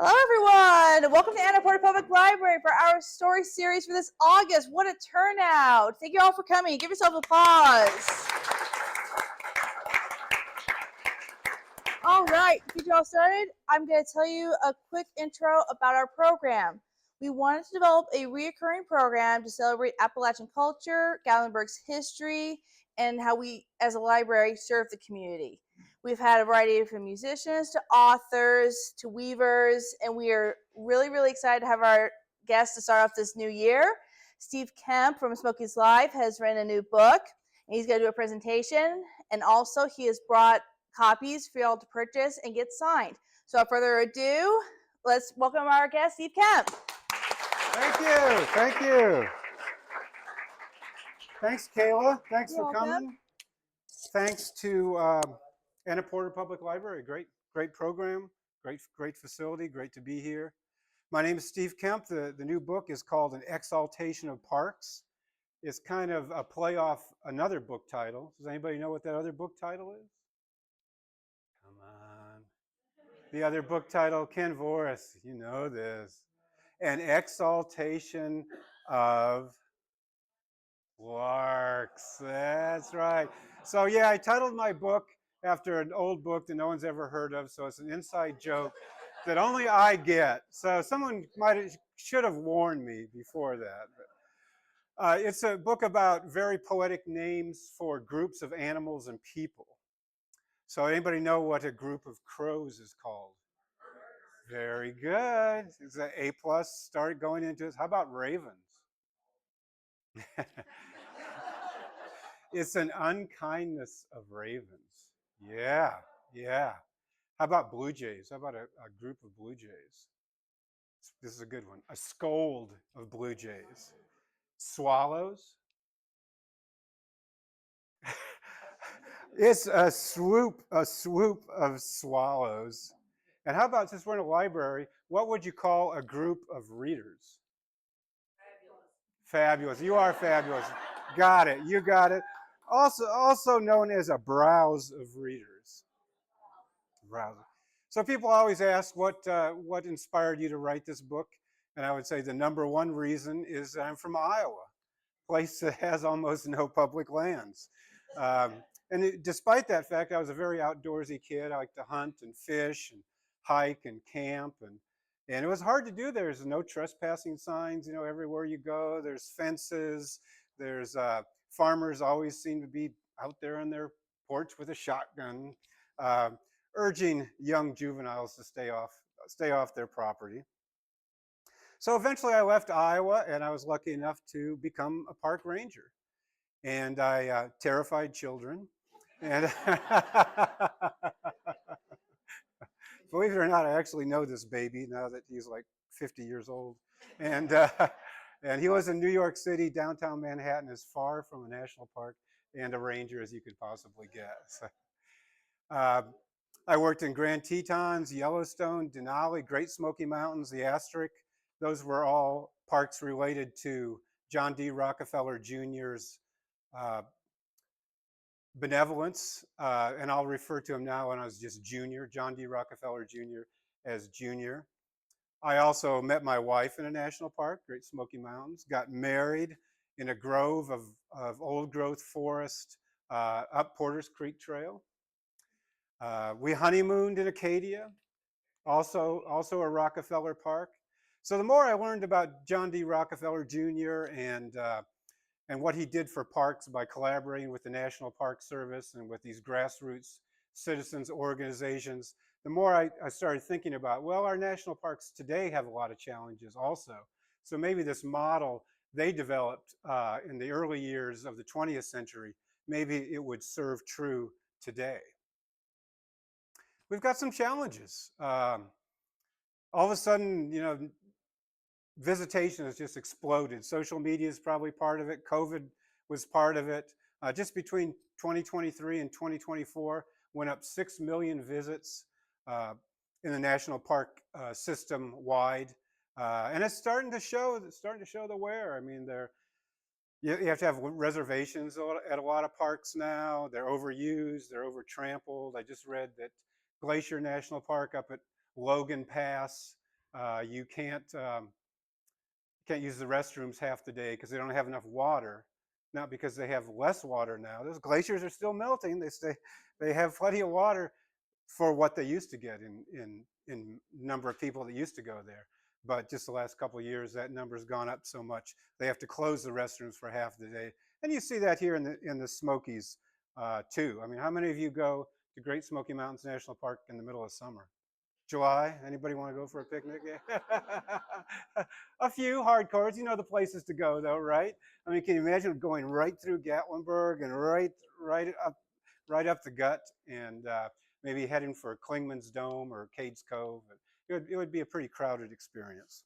Hello, everyone. Welcome to Interpretive Public Library for our story series for this August. What a turnout. Thank you all for coming. Give yourself applause. All right, to get you all started, I'm going to tell you a quick intro about our program. We wanted to develop a reoccurring program to celebrate Appalachian culture, Gatlinburg's history, and how we, as a library, serve the community. We've had a variety from musicians to authors to weavers, and we are really excited to have our guests to start off this new year. Steve Kemp from Smokies Life has written a new book, and he's going to do a presentation, and also he has brought copies for y'all to purchase and get signed. So without further ado, let's welcome our guest, Steve Kemp. Thank you. Thanks, Kayla. Thanks for coming. Thanks to Interpretive Public Library. Great program, great facility, great to be here. My name is Steve Kemp. The new book is called An Exaltation of Parks. It's kind of a play off another book title. Does anybody know what that other book title is? Come on. The other book title, Ken Voris, you know this. An Exaltation of Larks. That's right. So yeah, I titled my book after an old book that no one's ever heard of, so it's an inside joke that only I get. So someone should have warned me before that. But, it's a book about very poetic names for groups of animals and people. So anybody know what a group of crows is called? Very good. It's an A+. Start going into it. How about ravens? It's an unkindness of ravens. Yeah. How about blue jays? How about a group of blue jays? This is a good one. A scold of blue jays. Swallows. It's a swoop of swallows. And how about, since we're in a library, what would you call a group of readers? Fabulous. You are fabulous. Got it. You got it. Also known as a browse of readers. Browse. So people always ask what inspired you to write this book, and I would say the number one reason is I'm from Iowa, a place that has almost no public lands. Despite that fact, I was a very outdoorsy kid. I like to hunt and fish and hike and camp, and it was hard to do. There's no trespassing signs, everywhere you go. There's fences. There's farmers always seem to be out there on their porch with a shotgun, urging young juveniles to stay off their property. So eventually I left Iowa, and I was lucky enough to become a park ranger. And I terrified children. And believe it or not, I actually know this baby now that he's like 50 years old. And he was in New York City, downtown Manhattan, as far from a national park and a ranger as you could possibly get. So, I worked in Grand Tetons, Yellowstone, Denali, Great Smoky Mountains, the Asterisk. Those were all parks related to John D. Rockefeller Jr.'s benevolence, and I'll refer to him now when I was just Junior, John D. Rockefeller Jr. as Junior. I also met my wife in a national park, Great Smoky Mountains, got married in a grove of old growth forest up Porter's Creek Trail. We honeymooned in Acadia, also a Rockefeller park. So the more I learned about John D. Rockefeller Jr. and what he did for parks by collaborating with the National Park Service and with these grassroots citizens organizations, the more I started thinking about, well, our national parks today have a lot of challenges also. So maybe this model they developed in the early years of the 20th century, maybe it would serve true today. We've got some challenges. All of a sudden, visitation has just exploded. Social media is probably part of it. COVID was part of it. Just between 2023 and 2024, went up 6 million visits in the national park system wide, and it's starting to show. It's starting to show the wear. I mean, you have to have reservations at a lot of parks now. They're overused. They're over-trampled. I just read that Glacier National Park up at Logan Pass You can't use the restrooms half the day because they don't have enough water. Not because they have less water now. Those glaciers are still melting. They have plenty of water for what they used to get in number of people that used to go there. But just the last couple of years, that number's gone up so much they have to close the restrooms for half the day. And you see that here in the Smokies too. I mean, how many of you go to Great Smoky Mountains National Park in the middle of summer? July? Anybody want to go for a picnic? Yeah. A few hardcores. You know the places to go, though, right? I mean, can you imagine going right through Gatlinburg and right up the gut, and maybe heading for Klingman's Dome or Cades Cove? It would be a pretty crowded experience.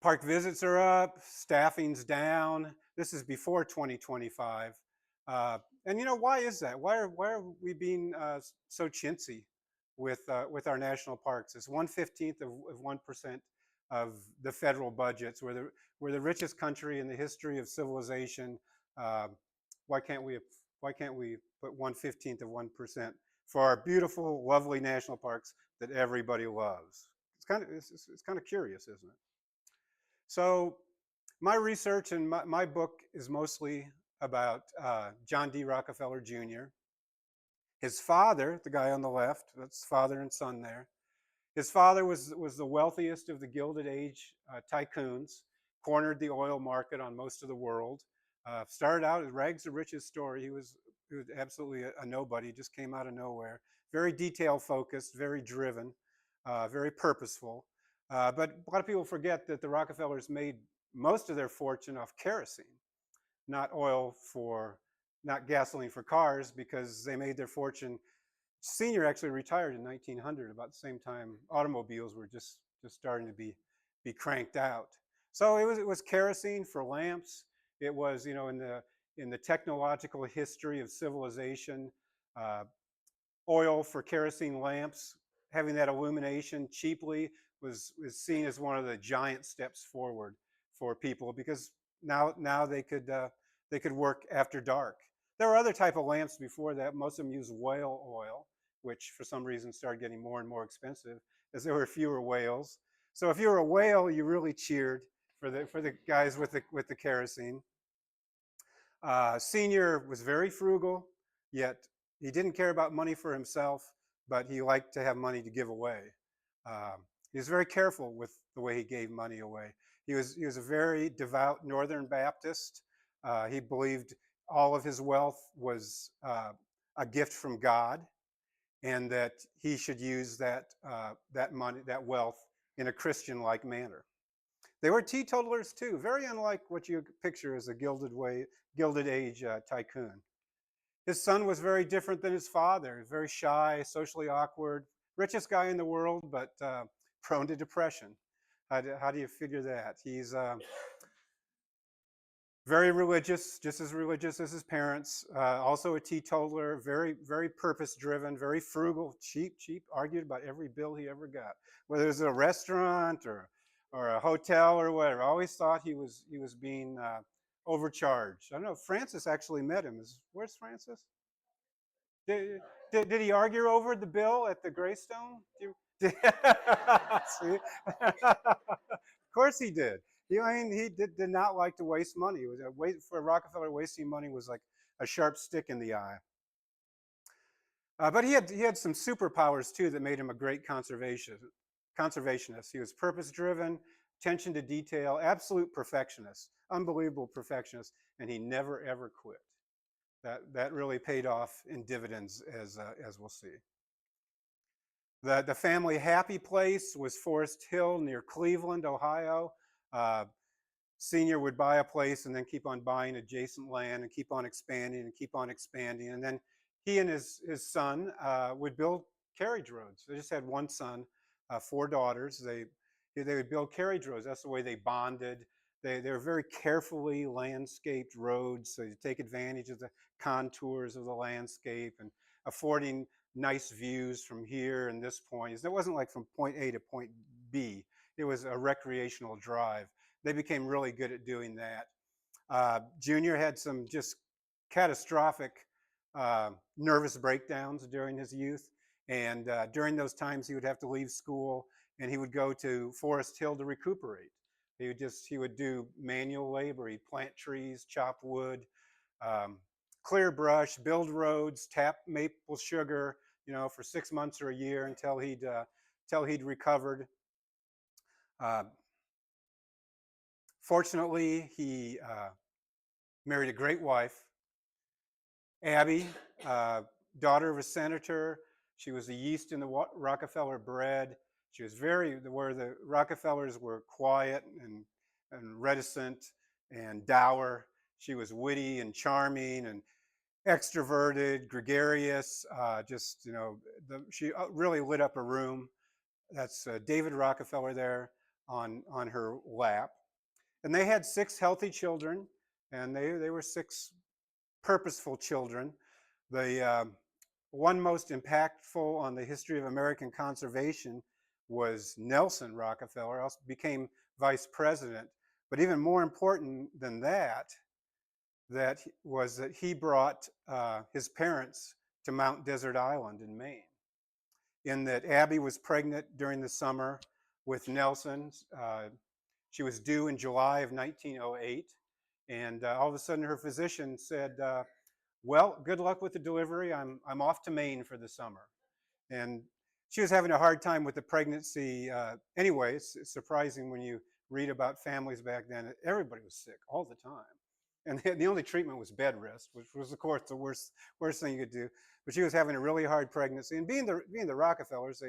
Park visits are up, staffing's down. This is before 2025. And you know, why is that? Why are we being so chintzy with our national parks? It's 1/15 of 1% of the federal budgets. We're the richest country in the history of civilization. Uh, why can't we put 1/15 of 1% for our beautiful, lovely national parks that everybody loves? It's kind of curious, isn't it? So my research and my book is mostly about John D. Rockefeller Jr. His father, the guy on the left, that's father and son there. His father was the wealthiest of the Gilded Age tycoons, cornered the oil market on most of the world. Started out as rags to riches story. He was absolutely a nobody, just came out of nowhere. Very detail focused, very driven, very purposeful. But a lot of people forget that the Rockefellers made most of their fortune off kerosene, not oil for, not gasoline for cars, because they made their fortune. Senior actually retired in 1900, about the same time automobiles were just starting to be cranked out. So it was kerosene for lamps. It was, you know, in the technological history of civilization, uh, oil for kerosene lamps, having that illumination cheaply was seen as one of the giant steps forward for people, because now they could work after dark. There were other type of lamps before that. Most of them used whale oil, which for some reason started getting more and more expensive as there were fewer whales. So if you were a whale, you really cheered for the guys with the kerosene. Senior was very frugal, yet he didn't care about money for himself, but he liked to have money to give away. He was very careful with the way he gave money away. He was a very devout Northern Baptist. He believed all of his wealth was a gift from God, and that he should use that money, that wealth, in a Christian-like manner. They were teetotalers too, very unlike what you picture as a Gilded Age tycoon. His son was very different than his father, very shy, socially awkward, richest guy in the world, but prone to depression. How do you figure that? He's very religious, just as religious as his parents. Also a teetotaler, very purpose driven, very frugal, cheap. Argued about every bill he ever got, whether it was a restaurant or a hotel or whatever. Always thought he was being overcharged. I don't know. Francis actually met him. Where's Francis? Did he argue over the bill at the Greystone? See? Of course he did. He did not like to waste money. It was for Rockefeller, wasting money was like a sharp stick in the eye. But he had some superpowers too that made him a great conservationist. He was purpose driven, attention to detail, absolute perfectionist, unbelievable perfectionist, and he never ever quit. That really paid off in dividends, as we'll see. The family happy place was Forest Hill near Cleveland, Ohio. Senior would buy a place and then keep on buying adjacent land and keep on expanding and keep on expanding. And then he and his son would build carriage roads. They just had one son, 4 daughters. They would build carriage roads. That's the way they bonded. They were very carefully landscaped roads, so you take advantage of the contours of the landscape and affording nice views from here and this point. It wasn't like from point A to point B. It was a recreational drive. They became really good at doing that. Junior had some just catastrophic nervous breakdowns during his youth. And during those times, he would have to leave school and he would go to Forest Hill to recuperate. He would do manual labor. He'd plant trees, chop wood, um, clear brush, build roads, tap maple sugar, for 6 months or a year until he'd recovered. Uh, Fortunately, he married a great wife, Abby, uh, daughter of a senator. She was the yeast in the Rockefeller bread. She was where the Rockefellers were quiet and reticent and dour. She was witty and charming and extroverted, gregarious. She really lit up a room. That's David Rockefeller there on her lap. And they had 6 healthy children, and they were 6 purposeful children. The one most impactful on the history of American conservation was Nelson Rockefeller, also became vice president. But even more important than that, was that he brought his parents to Mount Desert Island in Maine. In that Abby was pregnant during the summer with Nelson. She was due in July of 1908. And all of a sudden her physician said, well, good luck with the delivery. I'm off to Maine for the summer. And she was having a hard time with the pregnancy anyway. It's surprising when you read about families back then. Everybody was sick all the time. And the only treatment was bed rest, which was, of course, the worst thing you could do. But she was having a really hard pregnancy. And being the Rockefellers,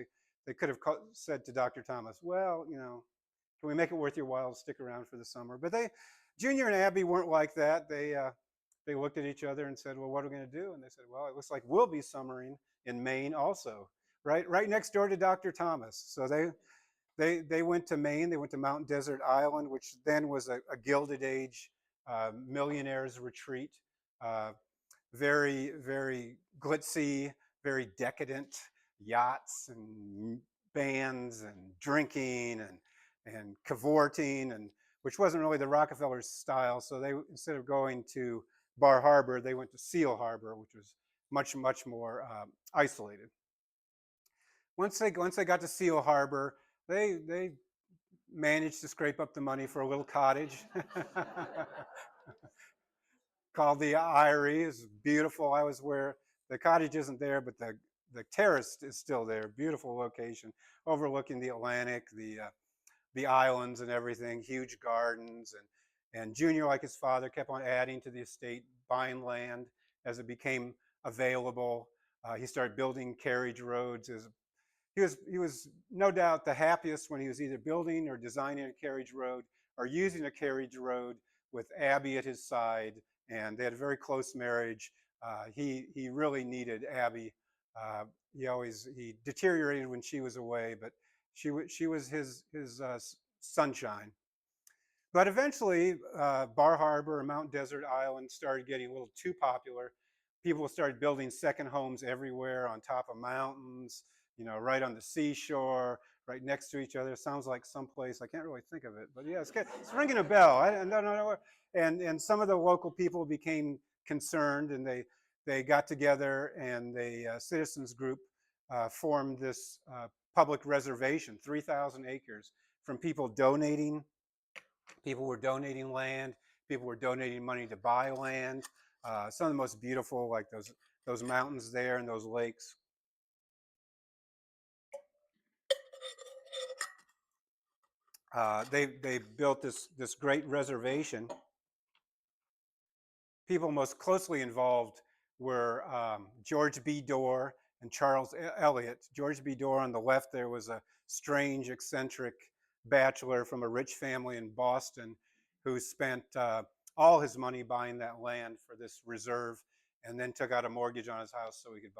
they could have said to Dr. Thomas, well, can we make it worth your while to stick around for the summer? But Junior and Abby weren't like that. They looked at each other and said, well, what are we going to do? And they said, well, it looks like we'll be summering in Maine also, right next door to Dr. Thomas. So they went to Maine. They went to Mount Desert Island, which then was a Gilded Age millionaire's retreat. Uh, very, very glitzy, very decadent yachts and bands and drinking and cavorting, and which wasn't really the Rockefeller's style. So they, instead of going to Bar Harbor, they went to Seal Harbor, which was much, much more isolated. Once they got to Seal Harbor, they managed to scrape up the money for a little cottage called the Eyrie. It's beautiful. I was where the cottage isn't there, but the terrace is still there. Beautiful location, overlooking the Atlantic, the islands and everything. Huge gardens, and Junior, like his father, kept on adding to the estate, buying land as it became available. He started building carriage roads. He was no doubt the happiest when he was either building or designing a carriage road or using a carriage road with Abby at his side, and they had a very close marriage. He really needed Abby. He deteriorated when she was away, but she was his sunshine. But eventually, Bar Harbor and Mount Desert Island started getting a little too popular. People started building second homes everywhere, on top of mountains, right on the seashore, right next to each other. It sounds like someplace, I can't really think of it, but yeah, it's ringing a bell. I don't know. And some of the local people became concerned, and they got together, and the citizens group formed this public reservation, 3,000 acres, from people donating. People were donating land. People were donating money to buy land. Some of the most beautiful, like those mountains there and those lakes. They built this great reservation. People most closely involved were George B. Dorr and Charles Eliot. George B. Dorr on the left there was a strange, eccentric bachelor from a rich family in Boston who spent all his money buying that land for this reserve, and then took out a mortgage on his house so he could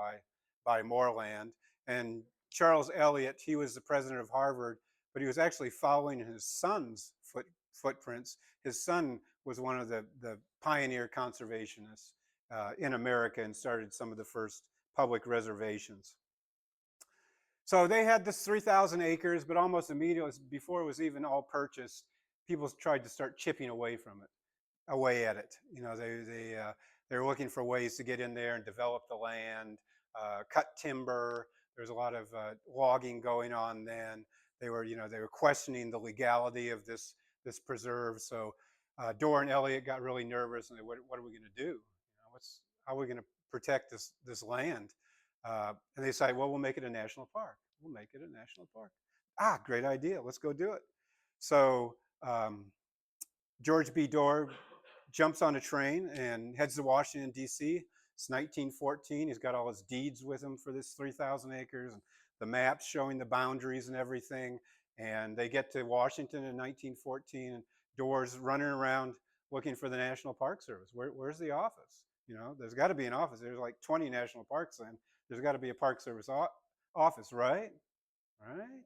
buy more land. And Charles Eliot, he was the president of Harvard, but he was actually following his son's footprints. His son was one of the pioneer conservationists in America and started some of the first public reservations. So they had this 3,000 acres, but almost immediately, before it was even all purchased, people tried to start chipping away at it. They were looking for ways to get in there and develop the land, cut timber, There was a lot of logging going on then. They were questioning the legality of this preserve. So Dorr and Elliott got really nervous, and what are we going to do? How are we going to protect this land? And they decided, well, we'll make it a national park. We'll make it a national park. Ah, great idea. Let's go do it. So George B. Dorr jumps on a train and heads to Washington, D.C. It's 1914. He's got all his deeds with him for this 3,000 acres and the maps showing the boundaries and everything. And they get to Washington in 1914, and Dorr's running around looking for the National Park Service. Where's the office? There's got to be an office. There's like 20 national parks then. There's got to be a Park Service office, right? Right?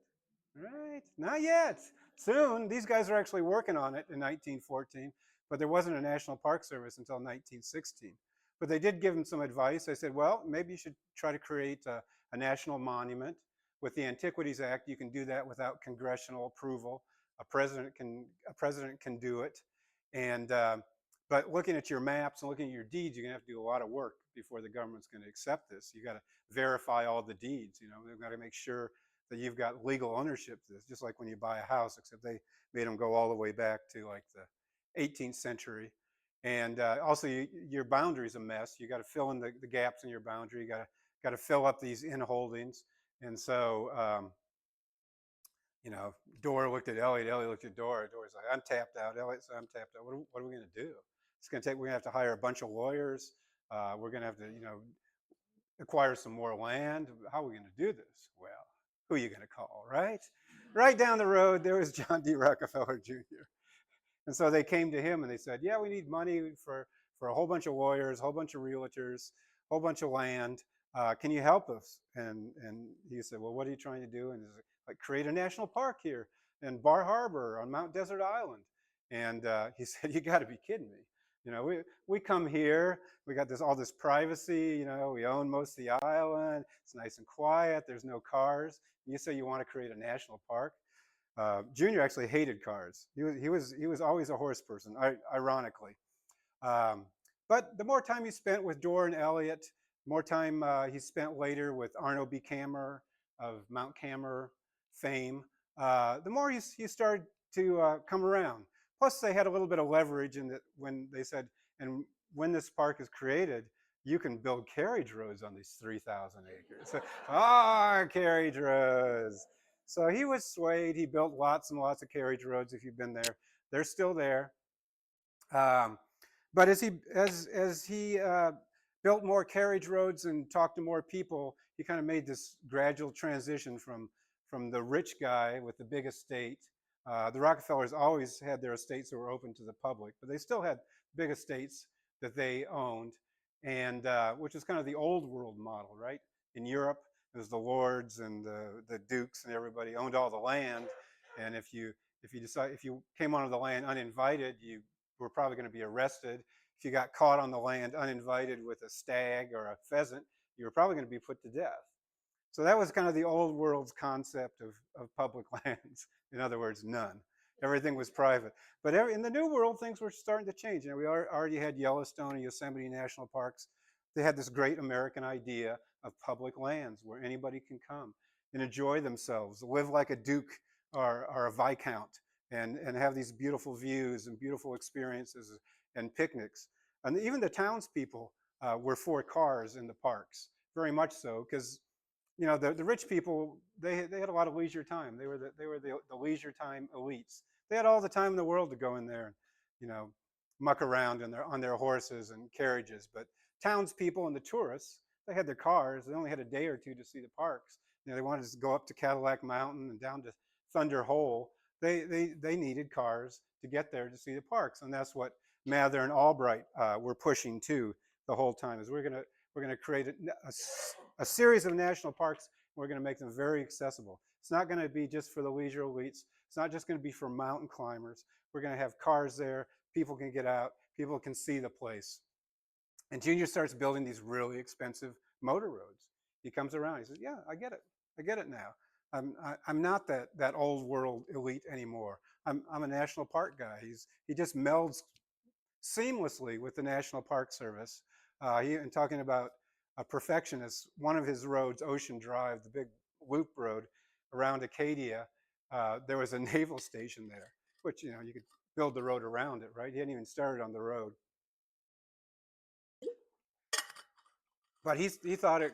Right? Not yet. Soon. These guys are actually working on it in 1914, but there wasn't a National Park Service until 1916. But they did give him some advice. They said, well, maybe you should try to create a national monument. With the Antiquities Act, you can do that without congressional approval. A president can do it. And but looking at your maps and looking at your deeds, you're gonna have to do a lot of work before the government's gonna accept this. You gotta verify all the deeds. They've got to make sure that you've got legal ownership to this, just like when you buy a house, except they made them go all the way back to like the 18th century. And also, your boundary's a mess. You got to fill in the gaps in your boundary. You got to fill up these inholdings. And so, Dorr looked at Elliot. Elliot looked at Dorr. Dorr's like, "I'm tapped out." Elliot said, "I'm tapped out. What are we going to do? It's going to take. We're going to have to hire a bunch of lawyers. We're going to have to, acquire some more land. How are we going to do this? Well, who are you going to call, right? Right down the road, there was John D. Rockefeller Jr. And so they came to him and they said, yeah, we need money for a whole bunch of lawyers, a whole bunch of realtors, a whole bunch of land. Can you help us? And he said, well, what are you trying to do? And he's like, create a national park here in Bar Harbor on Mount Desert Island. And he said, you got to be kidding me. We come here, we got all this privacy, we own most of the island, it's nice and quiet, there's no cars. And you say you want to create a national park? Junior actually hated cars. He was always a horse person, ironically. But the more time he spent with Dorr and Elliott, more time he spent later with Arno B. Kammer of Mount Kammer fame, the more he started to come around. Plus, they had a little bit of leverage in that when they said, and when this park is created, you can build carriage roads on these 3,000 acres. So, carriage roads. So he was swayed. He built lots and lots of carriage roads. If you've been there, they're still there. But as he built more carriage roads and talked to more people, he kind of made this gradual transition from the rich guy with the big estate. The Rockefellers always had their estates that were open to the public, but they still had big estates that they owned, and which is kind of the old world model, right? In Europe, it was the lords and the dukes and everybody owned all the land, and if you came onto the land uninvited, you were probably going to be arrested. If you got caught on the land uninvited with a stag or a pheasant, you were probably going to be put to death. So that was kind of the old world's concept of public lands. In other words, none. Everything was private. But in the New World, things were starting to change. We already had Yellowstone and Yosemite National Parks. They had this great American idea of public lands where anybody can come and enjoy themselves, live like a duke or a viscount, and have these beautiful views and beautiful experiences and picnics. And even the townspeople were for cars in the parks, very much so, because the rich people, they had a lot of leisure time. They were the leisure time elites. They had all the time in the world to go in there and muck around on their horses and carriages. But townspeople and the tourists, they had their cars. They only had a day or two to see the parks. They wanted to go up to Cadillac Mountain and down to Thunder Hole. They needed cars to get there to see the parks, and that's what Mather and Albright were pushing too the whole time. Is we're gonna create a series of national parks. We're going to make them very accessible. It's not going to be just for the leisure elites. It's not just going to be for mountain climbers. We're going to have cars there. People can get out. People can see the place. And Junior starts building these really expensive motor roads. He comes around. He says, yeah, I get it. I get it now. I'm not that old world elite anymore. I'm a national park guy. He just melds seamlessly with the National Park Service. And talking about a perfectionist. One of his roads, Ocean Drive, the big loop road around Acadia, there was a naval station there, which, you know, you could build the road around it, right? He hadn't even started on the road. But he thought it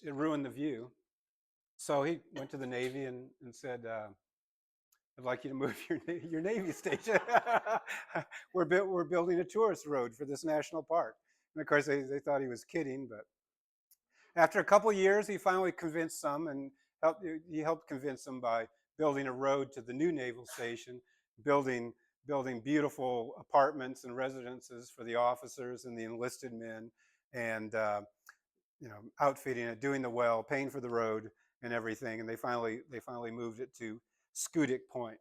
ruined the view. So he went to the Navy and said, I'd like you to move your Navy station. We're building a tourist road for this national park. And of course, they thought he was kidding. But after a couple of years, he finally convinced some, and he helped convince them by building a road to the new naval station, building building beautiful apartments and residences for the officers and the enlisted men, and you know, outfitting it, doing the well, paying for the road and everything. And they finally moved it to Scudic Point.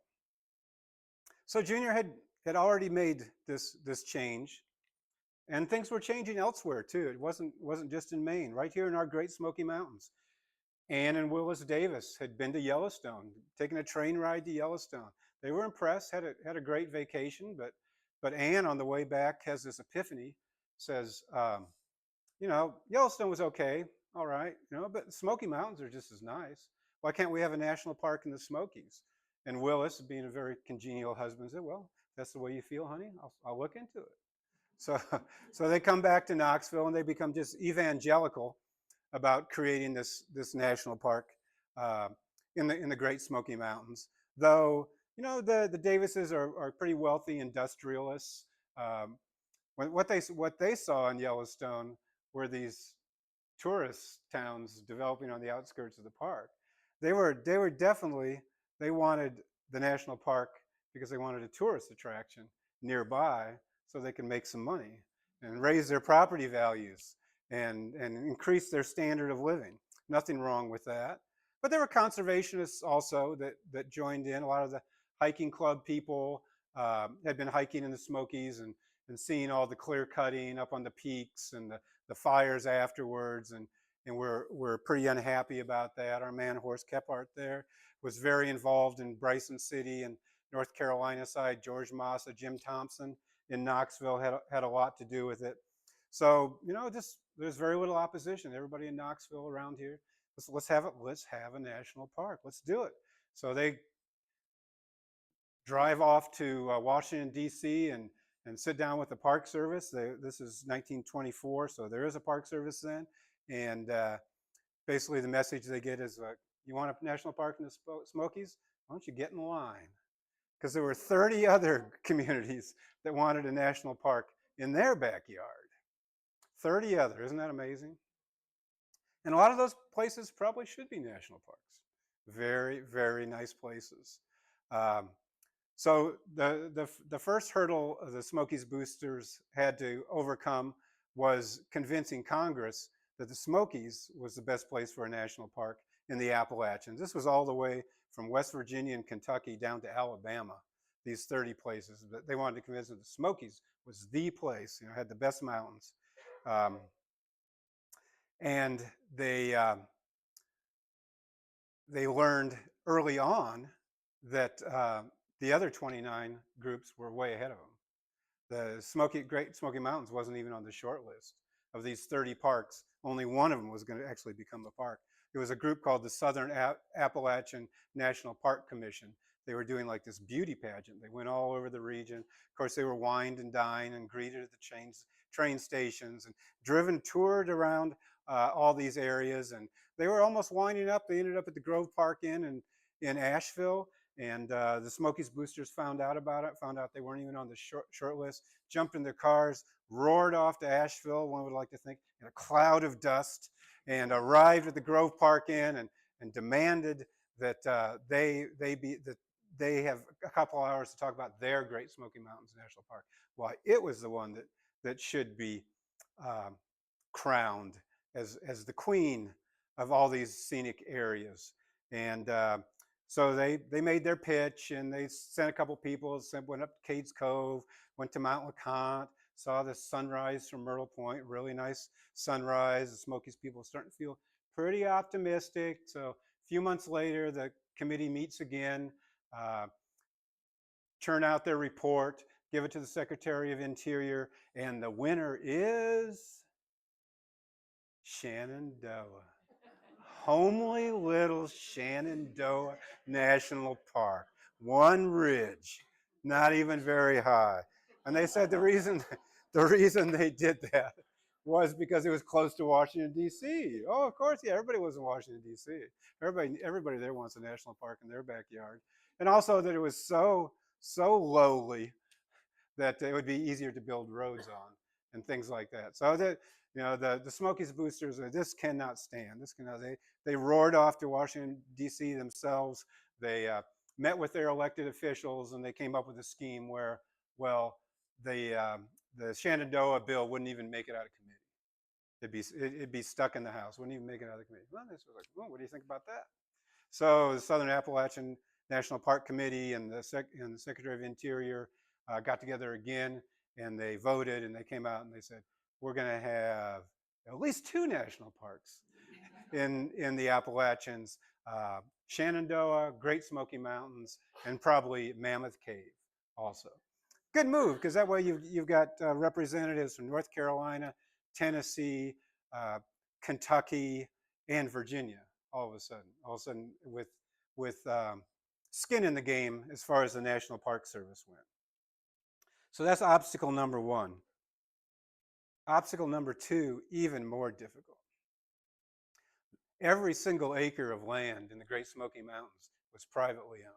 So Junior had already made this change, and things were changing elsewhere too. It wasn't just in Maine. Right here in our Great Smoky Mountains, Ann and Willis Davis had been to Yellowstone, taken a train ride to Yellowstone. They were impressed, had a great vacation, but Ann on the way back has this epiphany, says, you know, Yellowstone was okay, all right, you know, but the Smoky Mountains are just as nice. Why can't we have a national park in the Smokies? And Willis, being a very congenial husband, said, well, that's the way you feel, honey. I'll look into it. So, so they come back to Knoxville and they become just evangelical about creating this national park uh, in the Great Smoky Mountains. Though, you know, the Davises are pretty wealthy industrialists. Um, what they saw in Yellowstone were these tourist towns developing on the outskirts of the park. They were definitely, they wanted the national park because they wanted a tourist attraction nearby so they can make some money and raise their property values and increase their standard of living. Nothing wrong with that. But there were conservationists also that joined in. A lot of the hiking club people had been hiking in the Smokies and seeing all the clear cutting up on the peaks and the fires afterwards, and we're pretty unhappy about that. Our man Horst Kephart there was very involved in Bryson City and North Carolina side. George Massa, Jim Thompson in Knoxville had a lot to do with it. So, you know, just there's very little opposition. Everybody in Knoxville around here, let's have it. Let's have a national park. Let's do it. So they drive off to Washington D.C. and sit down with the Park Service. This is 1924, so there is a Park Service then, and basically the message they get is, you want a national park in the Smokies? Why don't you get in line? Because there were 30 other communities that wanted a national park in their backyard. 30 other, isn't that amazing? And a lot of those places probably should be national parks. Very, very nice places. Um, so the first hurdle the Smokies boosters had to overcome was convincing Congress that the Smokies was the best place for a national park in the Appalachians. This was all the way from West Virginia and Kentucky down to Alabama, these 30 places. But they wanted to convince them the Smokies was the place, you know, had the best mountains. Um, and they learned early on that the other 29 groups were way ahead of them. The Great Smoky Mountains wasn't even on the short list of these 30 parks. Only one of them was going to actually become a park. There was a group called the Southern Appalachian National Park Commission. They were doing like this beauty pageant. They went all over the region. Of course, they were wined and dined and greeted at the train stations and toured around all these areas. And they were almost winding up. They ended up at the Grove Park Inn in Asheville. And the Smokies boosters found out about it, found out they weren't even on the short list, jumped in their cars, roared off to Asheville, one would like to think, in a cloud of dust, and arrived at the Grove Park Inn and demanded that they have a couple hours to talk about their Great Smoky Mountains National Park. Why it was the one that should be um, crowned as the queen of all these scenic areas. And so they made their pitch, and they sent a couple people, went up to Cades Cove, went to Mount LeConte, saw the sunrise from Myrtle Point, really nice sunrise. The Smokies people are starting to feel pretty optimistic. So a few months later, the committee meets again, turn out their report, give it to the Secretary of Interior, and the winner is Shenandoah. Homely little Shenandoah National Park. One ridge, not even very high. And they said the reason they did that was because it was close to Washington, D.C. Oh, of course, yeah, everybody was in Washington, D.C. Everybody there wants a national park in their backyard. And also that it was so lowly that it would be easier to build roads on and things like that. So that the Smokies boosters this cannot stand. This cannot. They roared off to Washington D.C. themselves. They met with their elected officials and they came up with a scheme where well the Shenandoah bill wouldn't even make it out of committee. It'd be stuck in the House. Wouldn't even make it out of the committee. Well, this was like, well, what do you think about that? So the Southern Appalachian National Park Committee and the Secretary of Interior got together again and they voted and they came out and they said, we're going to have at least 2 national parks in the Appalachians, Shenandoah, Great Smoky Mountains, and probably Mammoth Cave also. Good move, because that way you've got representatives from North Carolina, Tennessee, uh, Kentucky, and Virginia all of a sudden with skin in the game as far as the National Park Service went. So that's obstacle number 1. Obstacle number 2, even more difficult. Every single acre of land in the Great Smoky Mountains was privately owned.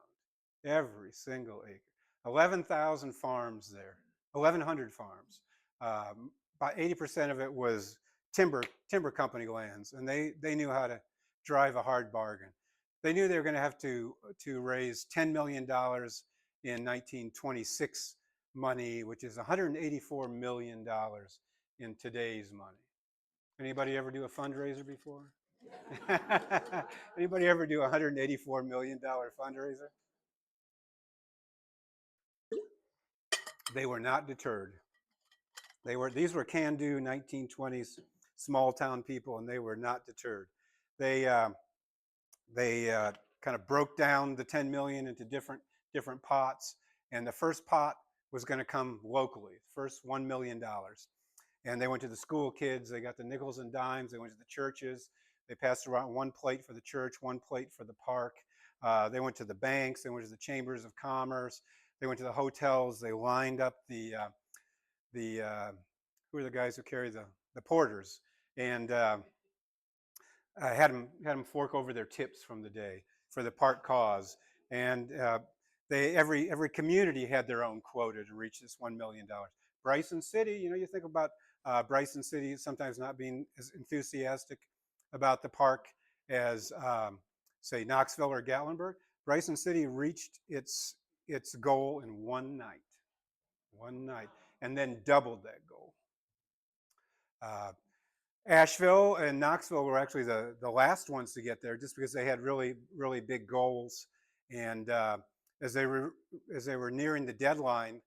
Every single acre. 11,000 farms there, 1,100 farms. About 80% of it was timber company lands, and they knew how to drive a hard bargain. They knew they were going to have to raise $10 million in 1926 money, which is $184 million in today's money. Anybody ever do a fundraiser before? Anybody ever do a $184 million fundraiser? They were not deterred. These were can-do 1920s small town people, and they were not deterred. They kind of broke down the 10 million into different pots, and the first pot was going to come locally, first $1 million. And they went to the school kids, they got the nickels and dimes, they went to the churches, they passed around 1 plate for the church, 1 plate for the park. They went to the banks, they went to the chambers of commerce, they went to the hotels, they lined up the who are the guys who carry the porters, and had them fork over their tips from the day for the park cause. And every community had their own quota to reach this $1 million. Bryson City, you think about Bryson City sometimes not being as enthusiastic about the park as say Knoxville or Gatlinburg. Bryson City reached its goal in one night, and then doubled that goal. Asheville and Knoxville were actually the last ones to get there, just because they had really big goals. And as they were nearing the deadline,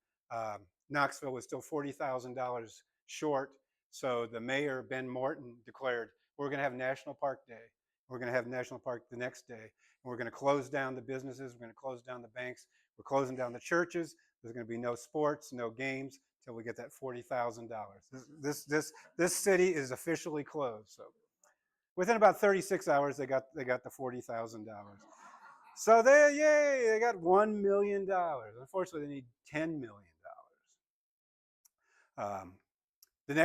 Knoxville was still $40,000 short. So the mayor, Ben Morton, declared, we're going to have National Park Day. We're going to have National Park the next day. And we're going to close down the businesses. We're going to close down the banks. We're closing down the churches. There's going to be no sports, no games till we get that $40,000. This city is officially closed. So within about 36 hours, they got the $40,000. So they got $1 million. Unfortunately, they need $10 million. The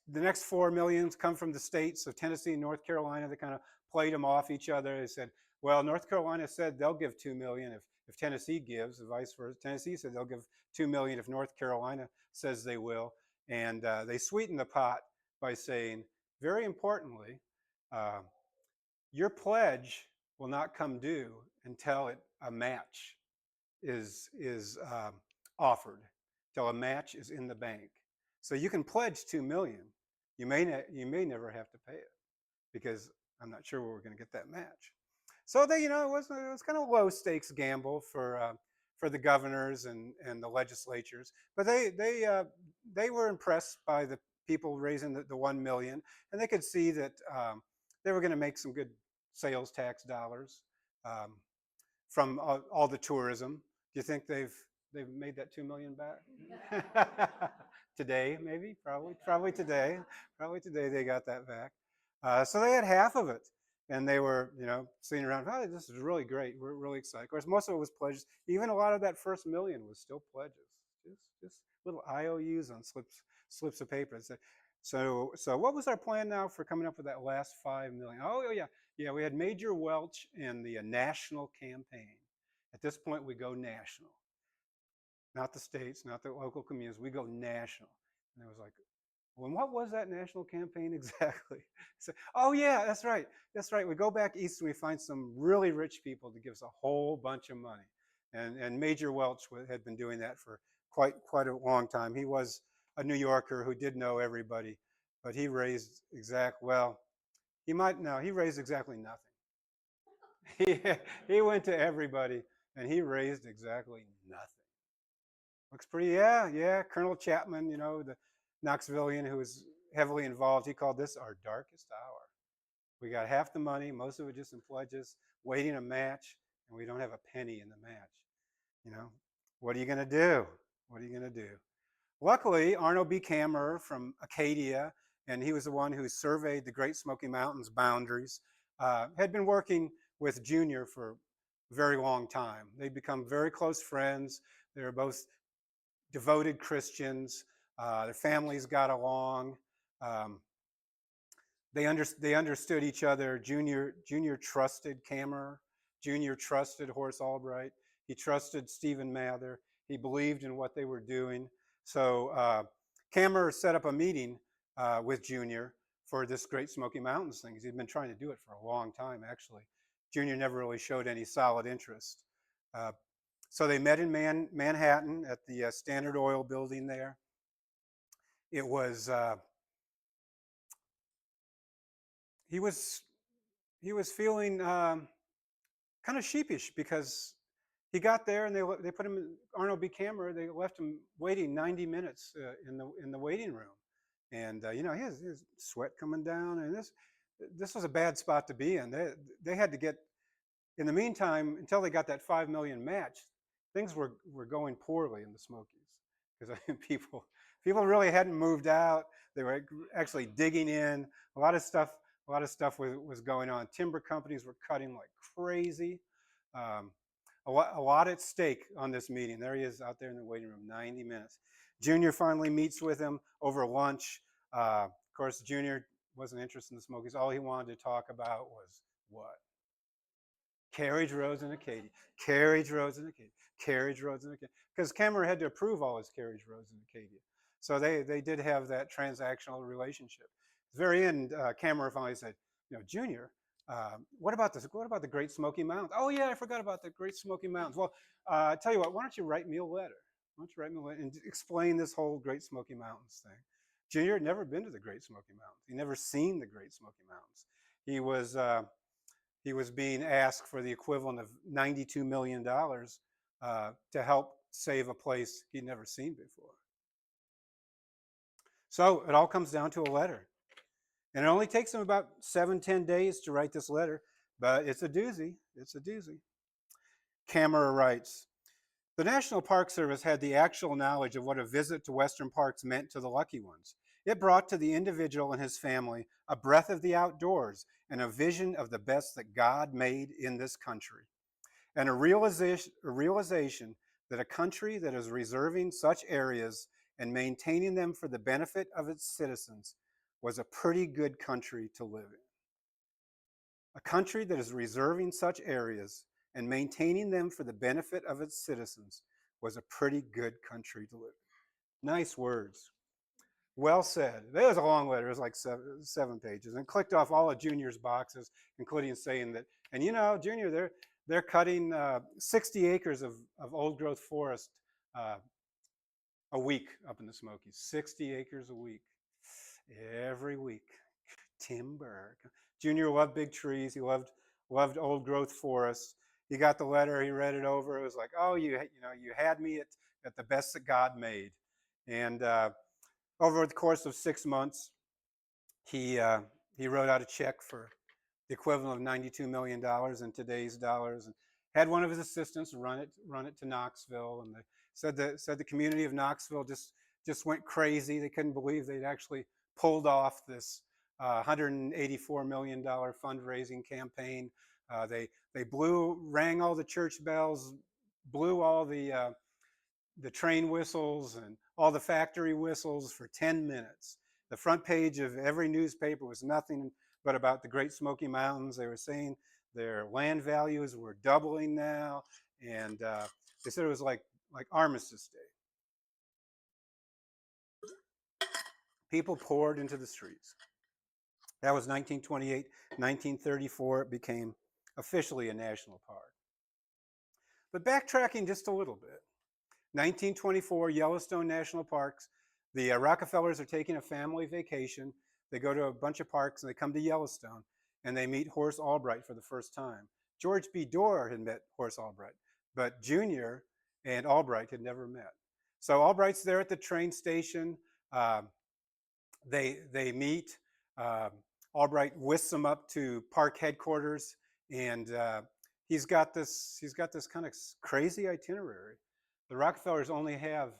next 4 millions come from the states of Tennessee and North Carolina. They kind of played them off each other. They said, well, North Carolina said they'll give 2 million if Tennessee gives, and vice versa. Tennessee said they'll give 2 million if North Carolina says they will. And they sweetened the pot by saying, very importantly, your pledge will not come due until a match is offered, till a match is in the bank. So you can pledge 2 million. You may never have to pay it, because I'm not sure where we're going to get that match. So it was kind of a low stakes gamble for the governors and the legislatures, but they were impressed by the people raising the 1 million, and they could see that they were going to make some good sales tax dollars from all the tourism. Do you think they've made that 2 million back? Today, maybe, probably today they got that back. So they had half of it, and they were, sitting around. Oh, this is really great. We're really excited. Of course, most of it was pledges. Even a lot of that first million was still pledges, just little IOUs on slips of paper. So what was our plan now for coming up with that last 5 million? Oh yeah, yeah. We had Major Welch and the national campaign. At this point, we go national, not the states, not the local communities. We go national, and it was like, well, what was that national campaign exactly? So, oh yeah, that's right. That's right. We go back east and we find some really rich people to give us a whole bunch of money. And Major Welch had been doing that for quite a long time. He was a New Yorker who did know everybody, but he raised he raised exactly nothing. He, he went to everybody and he raised exactly nothing. Looks pretty, yeah, yeah. Colonel Chapman, the Knoxvillian who was heavily involved, he called this our darkest hour. We got half the money, most of it just in pledges, waiting a match, and we don't have a penny in the match. You know, what are you going to do? What are you going to do? Luckily, Arnold B. Kammerer from Acadia, and he was the one who surveyed the Great Smoky Mountains boundaries, had been working with Junior for a very long time. They'd become very close friends. They were both devoted Christians. Their families got along. Um, they understood each other. Junior trusted Kammerer. Junior trusted Horace Albright. He trusted Stephen Mather. He believed in what they were doing. So Kammerer set up a meeting with Junior for this Great Smoky Mountains thing. He'd been trying to do it for a long time, actually. Junior never really showed any solid interest. Uh, so they met in Manhattan at the Standard Oil building there. It was he was feeling kind of sheepish because he got there and they put him Arnold B. Kammerer. They left him waiting 90 minutes in the waiting room, and he has sweat coming down, and this was a bad spot to be in. They had to get in the meantime until they got that 5 million match. Things were going poorly in the Smokies because people really hadn't moved out. They were actually digging in. A lot of stuff was going on. Timber companies were cutting like crazy. Um, a lot at stake on this meeting. There he is out there in the waiting room, 90 minutes. Junior finally meets with him over lunch. Of course, Junior wasn't interested in the Smokies. All he wanted to talk about was what? Carriage roads in Acadia, carriage roads in Acadia, carriage roads in Acadia. Because Kammerer had to approve all his carriage roads in Acadia. So they did have that transactional relationship. At the very end, Kammerer finally said, Junior, what about the Great Smoky Mountains? Oh yeah, I forgot about the Great Smoky Mountains. Well, tell you what, why don't you write me a letter? Why don't you write me a letter and explain this whole Great Smoky Mountains thing? Junior had never been to the Great Smoky Mountains. He never seen the Great Smoky Mountains. He was being asked for the equivalent of $92 million to help save a place he'd never seen before. So it all comes down to a letter. And it only takes him about 7-10 days to write this letter, but it's a doozy. It's a doozy. Kammerer writes, the National Park Service had the actual knowledge of what a visit to Western parks meant to the lucky ones. It brought to the individual and his family a breath of the outdoors and a vision of the best that God made in this country. And a realization that a country that is reserving such areas and maintaining them for the benefit of its citizens was a pretty good country to live in. A country that is reserving such areas and maintaining them for the benefit of its citizens was a pretty good country to live in. Nice words. Well said. That was a long letter. It was like seven pages, and clicked off all of Junior's boxes, including saying that. And Junior, they're cutting 60 acres of old growth forest a week up in the Smokies. 60 acres a week, every week. Timber. Junior loved big trees. He loved old growth forests. He got the letter. He read it over. It was like, oh, you had me at the best that God made. And over the course of 6 months, he wrote out a check for the equivalent of $92 million in today's dollars, and had one of his assistants run it to Knoxville. And they said the community of Knoxville just went crazy. They couldn't believe they'd actually pulled off this $184 million fundraising campaign. They rang all the church bells, blew all the train whistles and all the factory whistles for 10 minutes. The front page of every newspaper was nothing but about the Great Smoky Mountains. They were saying their land values were doubling now, and they said it was like Armistice Day. People poured into the streets. That was 1928. 1934, it became officially a national park. But backtracking just a little bit, 1924, Yellowstone National Parks. The Rockefellers are taking a family vacation. They go to a bunch of parks and they come to Yellowstone and they meet Horace Albright for the first time. George B. Dorr had met Horace Albright, but Junior and Albright had never met. So Albright's there at the train station. They meet. Albright whisks them up to park headquarters, and he's got this kind of crazy itinerary. The Rockefellers only have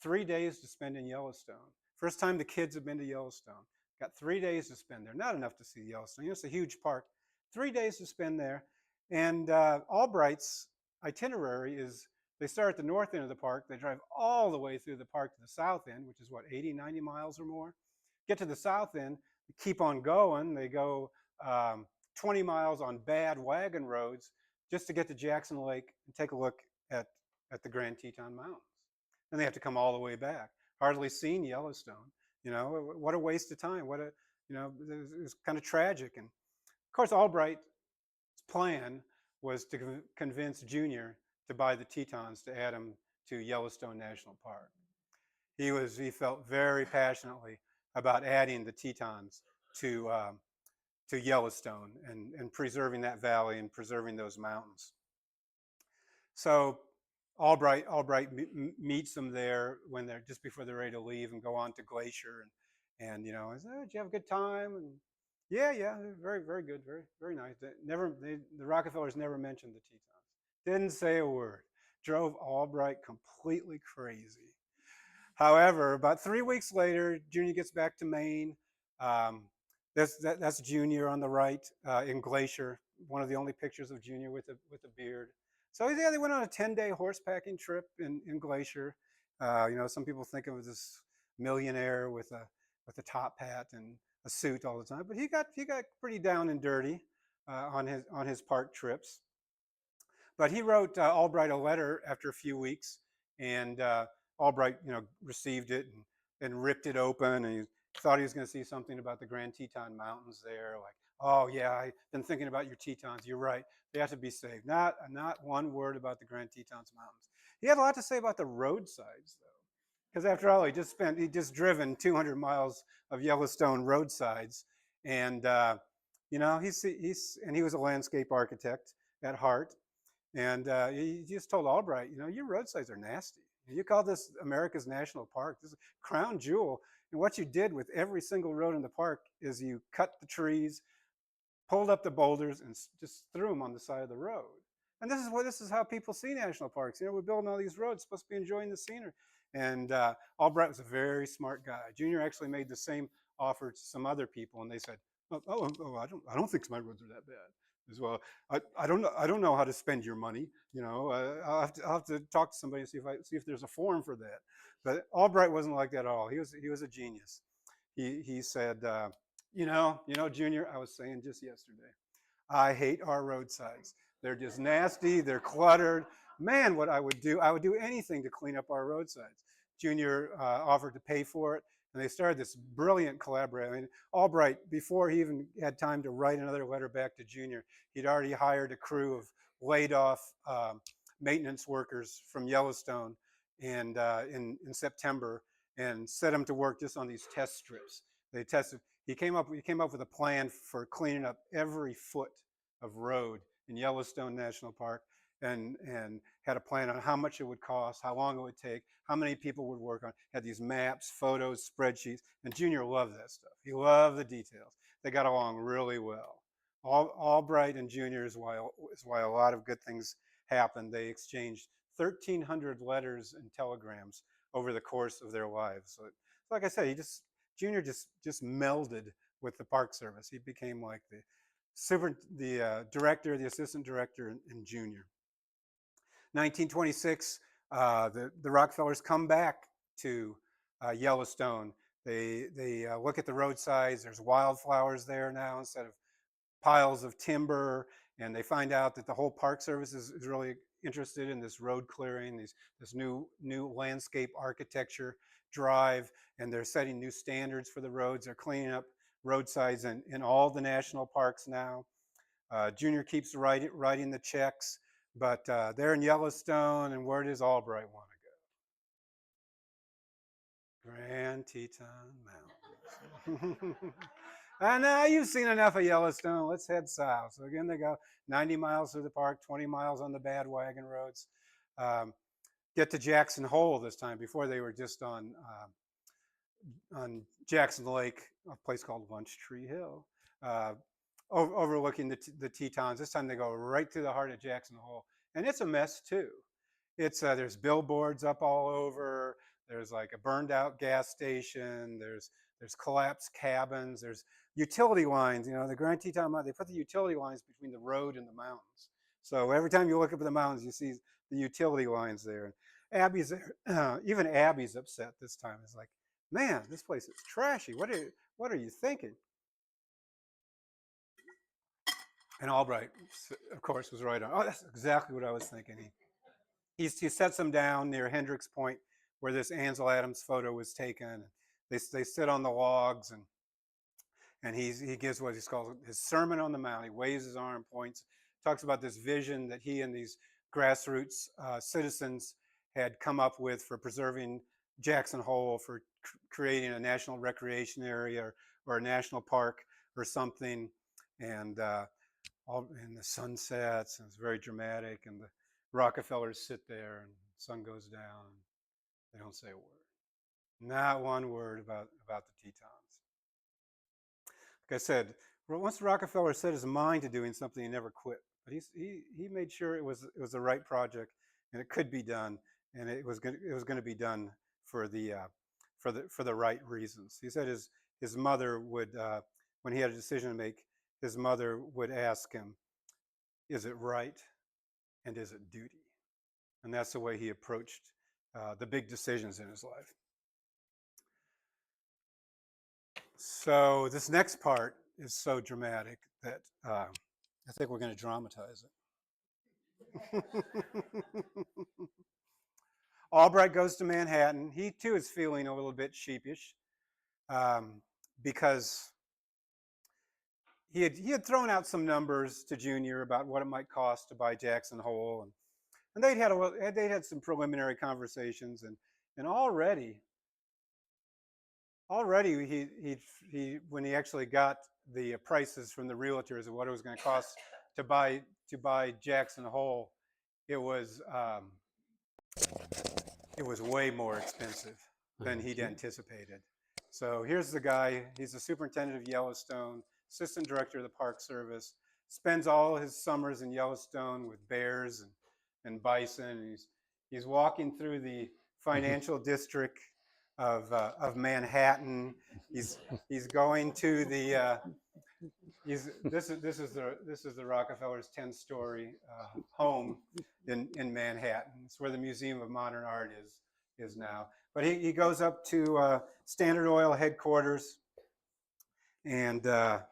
3 days to spend in Yellowstone. First time the kids have been to Yellowstone. Got 3 days to spend there. Not enough to see Yellowstone. It's a huge park. 3 days to spend there. And Albright's itinerary is they start at the north end of the park. They drive all the way through the park to the south end, which is what, 80, 90 miles or more. Get to the south end, keep on going. They go 20 miles on bad wagon roads just to get to Jackson Lake and take a look at the Grand Teton Mountains. And they have to come all the way back. Hardly seen Yellowstone. You know, what a waste of time. What a, you know, it was kind of tragic. And of course, Albright's plan was to convince Junior to buy the Tetons to add them to Yellowstone National Park. He felt very passionately about adding the Tetons to Yellowstone and preserving that valley and preserving those mountains. So Albright meets them there when they're just before they're ready to leave and go on to Glacier and you know, I said, oh, did you have a good time? And yeah, very good, very nice. The Rockefellers never mentioned the Tetons. Didn't say a word. Drove Albright completely crazy. However, about 3 weeks later, Junior gets back to Maine. That's Junior on the right in Glacier. One of the only pictures of Junior with a beard. So yeah, they went on a 10-day horsepacking trip in Glacier. You know, some people think of him as this millionaire with a top hat and a suit all the time, but he got pretty down and dirty on his park trips. But he wrote Albright a letter after a few weeks, and Albright, you know, received it and ripped it open, and he thought he was going to see something about the Grand Teton Mountains there, like, oh yeah, I've been thinking about your Tetons. You're right, they have to be saved. Not one word about the Grand Tetons Mountains. He had a lot to say about the roadsides, though, because after all, he just driven 200 miles of Yellowstone roadsides, and you know, he was a landscape architect at heart. And he just told Albright, you know, your roadsides are nasty. You call this America's National Park. This is a crown jewel. And what you did with every single road in the park is you cut the trees, pulled up the boulders, and just threw them on the side of the road. And this is how people see national parks. You know, we're building all these roads, supposed to be enjoying the scenery. And Albright was a very smart guy. Junior actually made the same offer to some other people, and they said, I don't think my roads are that bad. As well, I don't know how to spend your money. You know, I'll have to talk to somebody and see if there's a form for that. But Albright wasn't like that at all. He was a genius. He said, you know, Junior, I was saying just yesterday, I hate our roadsides. They're just nasty. They're cluttered. Man, what I would do anything to clean up our roadsides. Junior offered to pay for it, and they started this brilliant collaboration. I mean, Albright, before he even had time to write another letter back to Junior, he'd already hired a crew of laid off maintenance workers from Yellowstone and in September, and set them to work just on these test strips. They tested. He came up with a plan for cleaning up every foot of road in Yellowstone National Park, and had a plan on how much it would cost, how long it would take, how many people would work on it. Had these maps, photos, spreadsheets, and Junior loved that stuff. He loved the details. They got along really well. Albright and Junior is why a lot of good things happened. They exchanged 1,300 letters and telegrams over the course of their lives. So, like I said, Junior just melded with the Park Service. He became like the director, the assistant director, and junior. 1926, the Rockefellers come back to Yellowstone. They look at the roadsides. There's wildflowers there now instead of piles of timber, and they find out that the whole Park Service is really interested in this road clearing, this new landscape architecture drive, and they're setting new standards for the roads. They're cleaning up roadsides in all the national parks now. Junior keeps writing the checks, but they're in Yellowstone, and where does Albright want to go? Grand Teton Mountains. And now you've seen enough of Yellowstone. Let's head south. So again, they go 90 miles through the park, 20 miles on the bad wagon roads. Get to Jackson Hole this time. Before they were just on Jackson Lake, a place called Lunch Tree Hill, overlooking the Tetons. This time they go right through the heart of Jackson Hole, and it's a mess too. It's there's billboards up all over. There's like a burned out gas station. There's collapsed cabins. There's utility lines. You know, the Grand Teton Mountain, they put the utility lines between the road and the mountains. So every time you look up at the mountains, you see the utility lines there. And Abby's there. Even Abby's upset this time. It's like, man, this place is trashy. What are you thinking? And Albright, of course, was right on. Oh, that's exactly what I was thinking. He sets them down near Hendricks Point, where this Ansel Adams photo was taken. They sit on the logs, and he gives what he's called his Sermon on the Mount. He waves his arm, points, talks about this vision that he and these grassroots citizens had come up with for preserving Jackson Hole, for creating a national recreation area or a national park or something. And the sun sets, and it's very dramatic, and the Rockefellers sit there, and the sun goes down, and they don't say a word. Not one word about the Tetons. Like I said, once Rockefeller set his mind to doing something, he never quit. But he made sure it was the right project, and it could be done, and it was going to be done for the right reasons. He said his mother would, when he had a decision to make, his mother would ask him, "Is it right, and is it duty?" And that's the way he approached the big decisions in his life. So this next part is so dramatic that I think we're going to dramatize it. Albright goes to Manhattan. He too is feeling a little bit sheepish because he had thrown out some numbers to Junior about what it might cost to buy Jackson Hole, and they'd had some preliminary conversations, and already he when he actually got the prices from the realtors of what it was going to cost to buy Jackson Hole, it was way more expensive than he'd anticipated. So here's the guy. He's the superintendent of Yellowstone, assistant director of the Park Service. Spends all his summers in Yellowstone with bears and bison. He's walking through the financial district of Manhattan. He's going to the this is the Rockefellers' 10-story home in Manhattan. It's where the Museum of Modern Art is now. But he goes up to Standard Oil headquarters, and they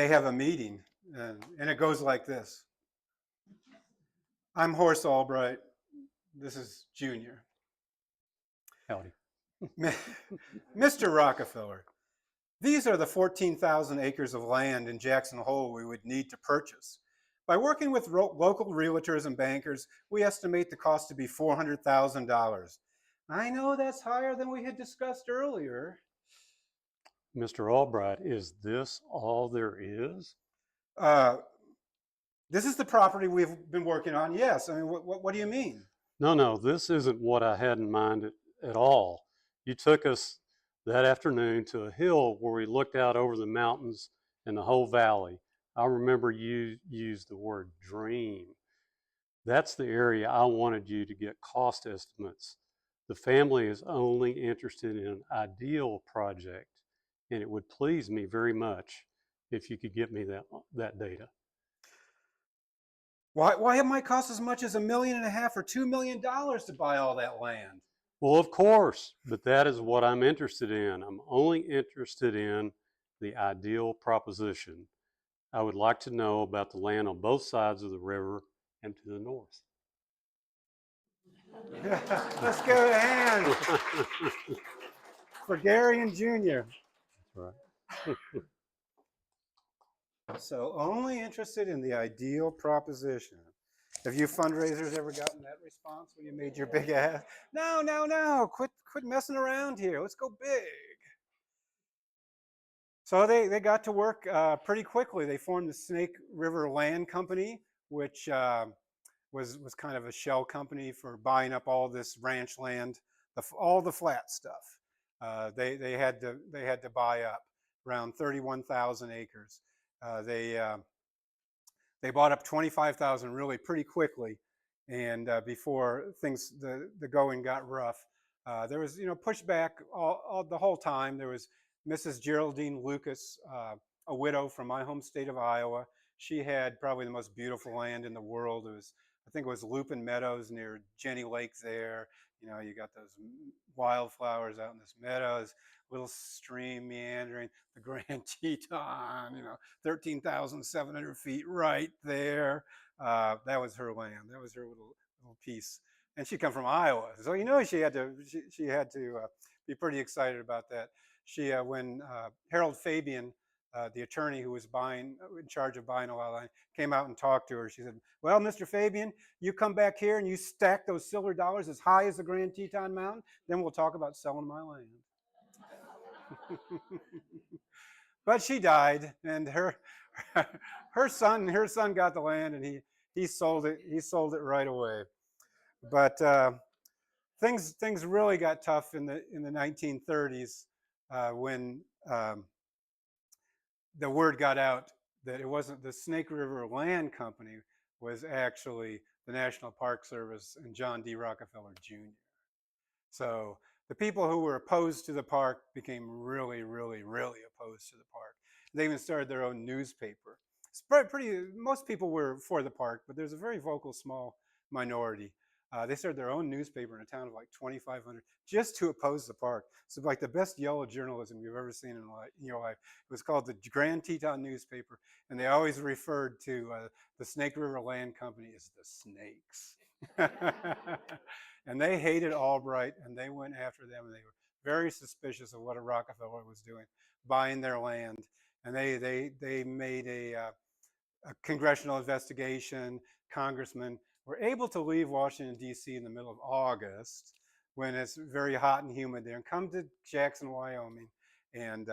have a meeting, and it goes like this: "I'm Horace Albright. This is Junior. Howdy. Mr. Rockefeller, these are the 14,000 acres of land in Jackson Hole we would need to purchase. By working with local realtors and bankers, we estimate the cost to be $400,000. I know that's higher than we had discussed earlier." Mr. Albright, is this all there is? This is the property we've been working on. Yes. I mean, what do you mean? No, this isn't what I had in mind at all. You took us that afternoon to a hill where we looked out over the mountains and the whole valley. I remember you used the word dream. That's the area I wanted you to get cost estimates. The family is only interested in an ideal project. and it would please me very much if you could get me that data. Why it might cost as much as $1.5 million or $2 million to buy all that land? Well, of course, but that is what I'm interested in. I'm only interested in the ideal proposition. I would like to know about the land on both sides of the river and to the north. Let's give it a hand for Gary and Junior. That's right. So only interested in the ideal proposition. Have you fundraisers ever gotten that response when you made your big ass? No. Quit messing around here. Let's go big. So they got to work pretty quickly. They formed the Snake River Land Company, which was kind of a shell company for buying up all this ranch land, all the flat stuff. They had to buy up around 31,000 acres. They bought up 25,000 really pretty quickly, and before the going got rough, there was pushback all the whole time. There was Mrs. Geraldine Lucas, a widow from my home state of Iowa. She had probably the most beautiful land in the world. I think it was Lupin Meadows near Jenny Lake there. You got those wildflowers out in this meadows, little stream meandering, the Grand Teton, 13,700 feet right there. That was her land. That was her little piece. And she come from Iowa, so she had to be pretty excited about that. When Harold Fabian, the attorney who was in charge of buying a lot of land, came out and talked to her, she said, "Well, Mr. Fabian, you come back here and you stack those silver dollars as high as the Grand Teton Mountain, then we'll talk about selling my land." But she died, and her son got the land, and he sold it. He sold it right away. But things really got tough in the 1930s when the word got out that it wasn't the Snake River Land Company, was actually the National Park Service and John D. Rockefeller Jr. So the people who were opposed to the park became really, really, really opposed to the park. They even started their own newspaper. Most people were for the park, but there's a very vocal small minority. They started their own newspaper in a town of like 2,500 just to oppose the park. So like the best yellow journalism you've ever seen in your life. It was called the Grand Teton newspaper, and they always referred to the Snake River Land Company as the Snakes. And they hated Albright, and they went after them, and they were very suspicious of what a Rockefeller was doing, buying their land. And they made a congressional investigation. Congressmen were able to leave Washington, D.C. in the middle of August when it's very hot and humid there, and come to Jackson, Wyoming, and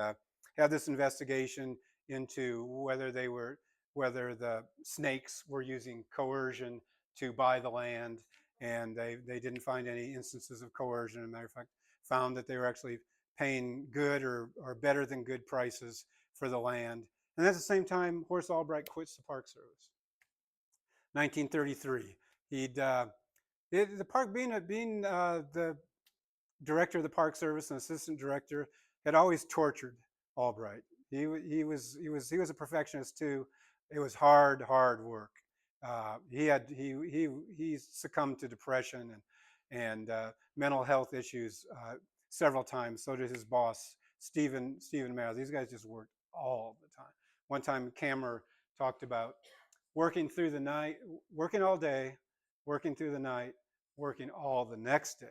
have this investigation into whether the Snakes were using coercion to buy the land. And they didn't find any instances of coercion. As a matter of fact, found that they were actually paying good or better than good prices for the land. And at the same time, Horace Albright quits the Park Service. 1933. The park being the director of the Park Service and assistant director had always tortured Albright. He was a perfectionist too. It was hard work. He succumbed to depression and mental health issues several times. So did his boss, Stephen Mather. These guys just worked all the time. One time, Kammer talked about working through the night, working all day, working through the night, working all the next day,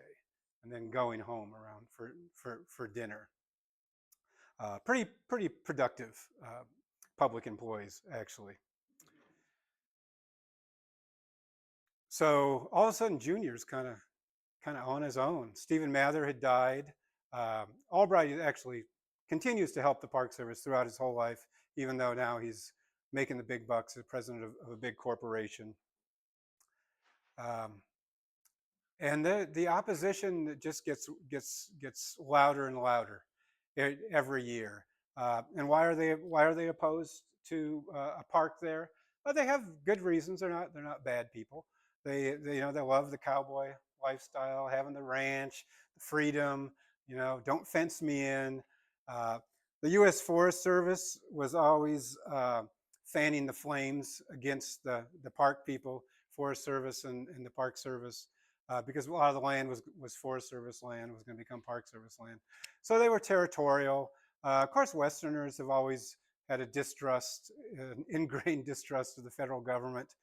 and then going home around for dinner. Pretty productive public employees, actually. So all of a sudden, Junior's kind of on his own. Stephen Mather had died. Albright actually continues to help the Park Service throughout his whole life, even though now he's making the big bucks as president of a big corporation. And the opposition just gets louder and louder every year. And why are they opposed to a park there? Well, they have good reasons. They're not bad people. They love the cowboy lifestyle, having the ranch, the freedom. Don't fence me in. The U.S. Forest Service was always fanning the flames against the park people, Forest Service and the Park Service, because a lot of the land was Forest Service land, was going to become Park Service land. So they were territorial. Of course, Westerners have always had a distrust, an ingrained distrust of the federal government.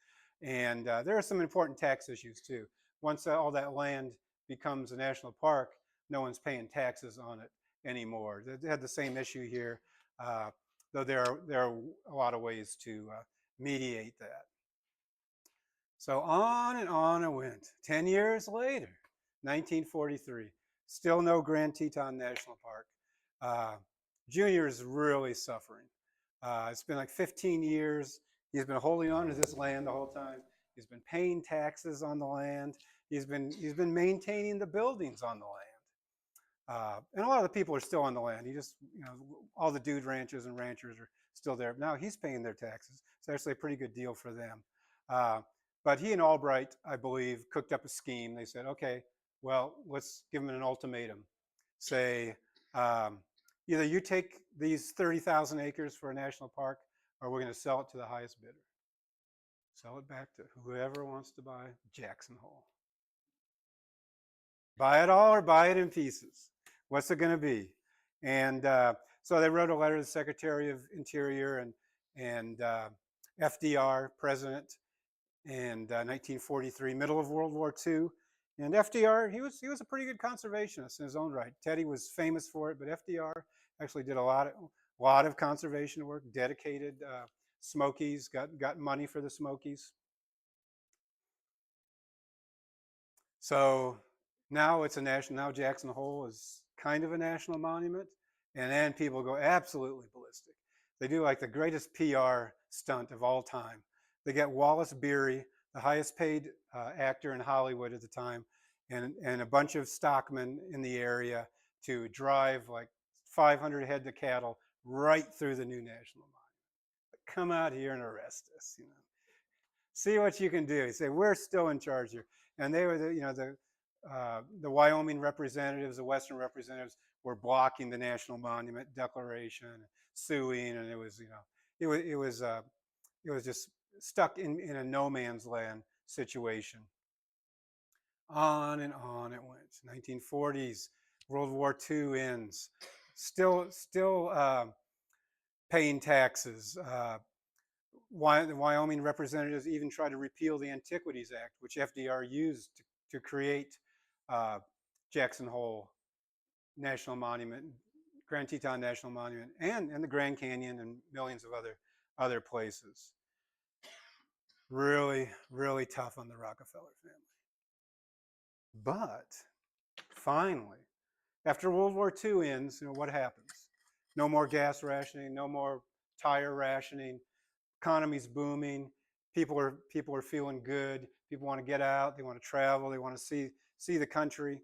And there are some important tax issues too. Once all that land becomes a national park, no one's paying taxes on it anymore. They had the same issue here, though there are a lot of ways to mediate that. So on it went. 10 years later, 1943, still no Grand Teton National Park. Junior is really suffering. It's been like 15 years. He's been holding on to this land the whole time. He's been paying taxes on the land. He's been maintaining the buildings on the land. And a lot of the people are still on the land. All the dude ranchers and ranchers are still there. Now he's paying their taxes. It's actually a pretty good deal for them. But he and Albright, I believe, cooked up a scheme. They said, okay, well, let's give him an ultimatum. Say, either you take these 30,000 acres for a national park, or we're going to sell it to the highest bidder. Sell it back to whoever wants to buy Jackson Hole. Buy it all or buy it in pieces. What's it going to be? And so they wrote a letter to the Secretary of Interior and FDR, President, in 1943, middle of World War II. And FDR, he was a pretty good conservationist in his own right. Teddy was famous for it, but FDR actually did a lot of conservation work, dedicated Smokies, got money for the Smokies. So now it's a national, now Jackson Hole is kind of a national monument, and then people go absolutely ballistic. They do like the greatest PR stunt of all time. They get Wallace Beery, the highest paid actor in Hollywood at the time, and a bunch of stockmen in the area to drive like 500 head of cattle right through the new national monument. Come out here and arrest us, you know. See what you can do. You say, we're still in charge here. And they were the Wyoming representatives, the Western representatives were blocking the National Monument Declaration, suing, and it was just stuck in a no man's land situation. On and on it went. 1940s, World War II ends. Still paying taxes. The Wyoming representatives even tried to repeal the Antiquities Act, which FDR used to create Jackson Hole National Monument, Grand Teton National Monument, and the Grand Canyon and millions of other places. Really, really tough on the Rockefeller family. But finally, after World War II ends, what happens? No more gas rationing, no more tire rationing. Economy's booming. People are feeling good. People want to get out. They want to travel. They want to see the country.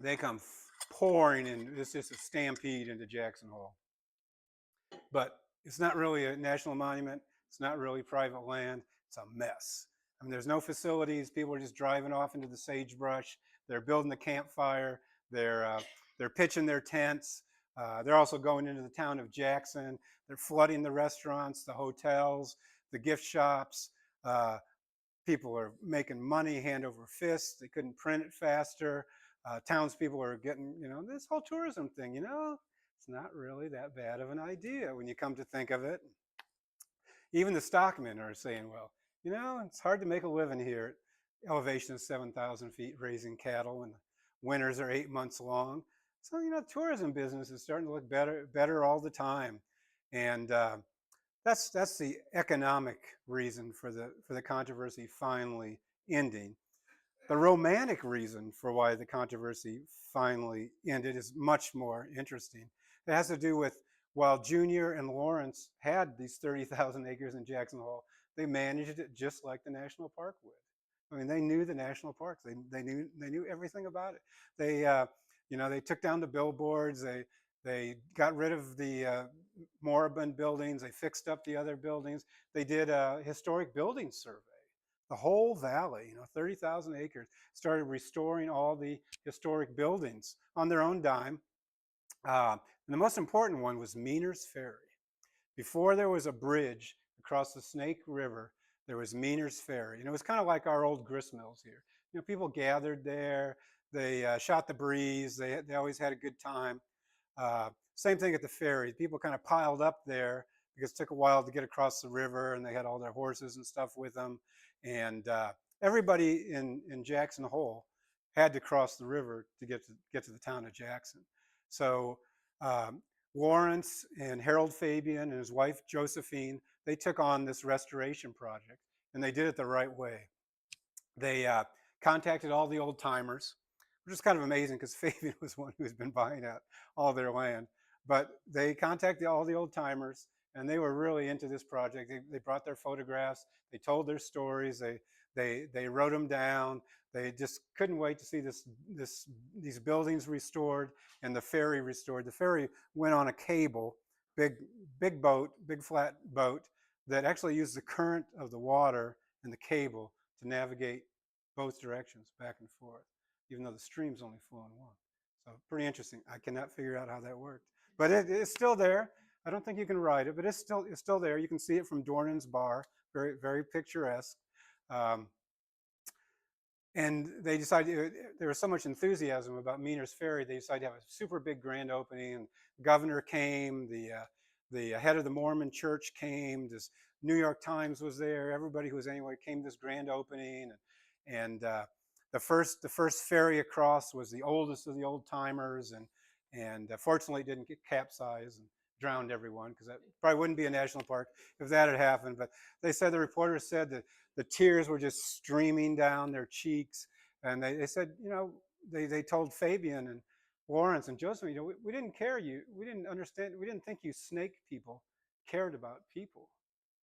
They come pouring in. It's just a stampede into Jackson Hole. But it's not really a national monument. It's not really private land. It's a mess. I mean, there's no facilities. People are just driving off into the sagebrush. They're building the campfire. They're pitching their tents. They're also going into the town of Jackson. They're flooding the restaurants, the hotels, the gift shops. People are making money hand over fist. They couldn't print it faster. Townspeople are getting, this whole tourism thing, it's not really that bad of an idea when you come to think of it. Even the stockmen are saying, well, it's hard to make a living here at elevation of 7,000 feet raising cattle, and the winters are 8 months long. So, the tourism business is starting to look better all the time. And that's the economic reason for the controversy finally ending. The romantic reason for why the controversy finally ended is much more interesting. It has to do with, while Junior and Lawrence had these 30,000 acres in Jackson Hole, they managed it just like the national park would. I mean, they knew the national parks. They knew everything about it. They took down the billboards. They got rid of the moribund buildings. They fixed up the other buildings. They did a historic building survey. The whole valley, 30,000 acres, started restoring all the historic buildings on their own dime. And the most important one was Meaner's Ferry. Before there was a bridge across the Snake River, there was Meaner's Ferry, and it was kind of like our old grist mills here. You know, people gathered there. They shot the breeze. They always had a good time. Same thing at the ferry. People kind of piled up there because it took a while to get across the river, and they had all their horses and stuff with them. And everybody in Jackson Hole had to cross the river to get to the town of Jackson. So um, Lawrence and Harold Fabian and his wife Josephine, they took on this restoration project, and they did it the right way. They contacted all the old timers, which is kind of amazing because Fabian was one who's been buying out all their land. But they contacted all the old timers, and they were really into this project. They brought their photographs, they told their stories, they wrote them down. They just couldn't wait to see these buildings restored and the ferry restored. The ferry went on a cable, big boat, big flat boat that actually used the current of the water and the cable to navigate both directions, back and forth, even though the stream's only flowing one. So pretty interesting. I cannot figure out how that worked, but it's still there. I don't think you can ride it, but it's still there. You can see it from Dornan's Bar, very picturesque. Um, and they decided there was so much enthusiasm about Meaner's Ferry. They decided to have a super big grand opening, and the governor came, the head of the Mormon church came, this New York Times was there, everybody who was anywhere came to this grand opening, and the first ferry across was the oldest of the old timers, and fortunately it didn't get capsized and drowned everyone, because that probably wouldn't be a national park if that had happened. But they said, the reporters said that the tears were just streaming down their cheeks, and they said, you know, they told Fabian and Lawrence and Joseph, you know, we didn't care, we didn't understand, we didn't think you snake people cared about people.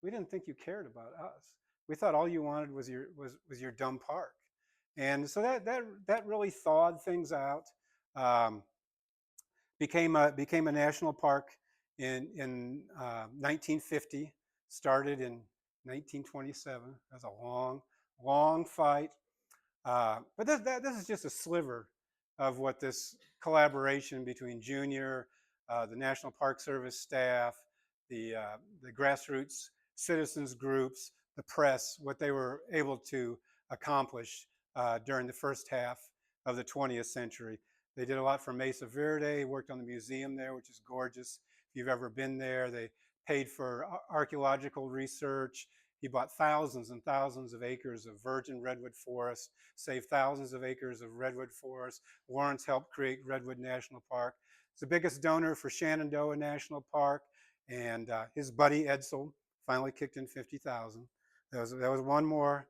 We didn't think you cared about us. We thought all you wanted was your dumb park. And so that really thawed things out. Um, became a national park in 1950. Started in 1927. That's a long fight. But this is just a sliver of what this collaboration between Junior, the National Park Service staff, the grassroots citizens groups, the press, what they were able to accomplish during the first half of the 20th century. They did a lot for Mesa Verde, worked on the museum there, which is gorgeous. If you've ever been there, they paid for archaeological research. He bought thousands and thousands of acres of virgin redwood forest, saved thousands of acres of redwood forest. Lawrence helped create Redwood National Park. He's the biggest donor for Shenandoah National Park, and his buddy Edsel finally kicked in 50,000. There was one more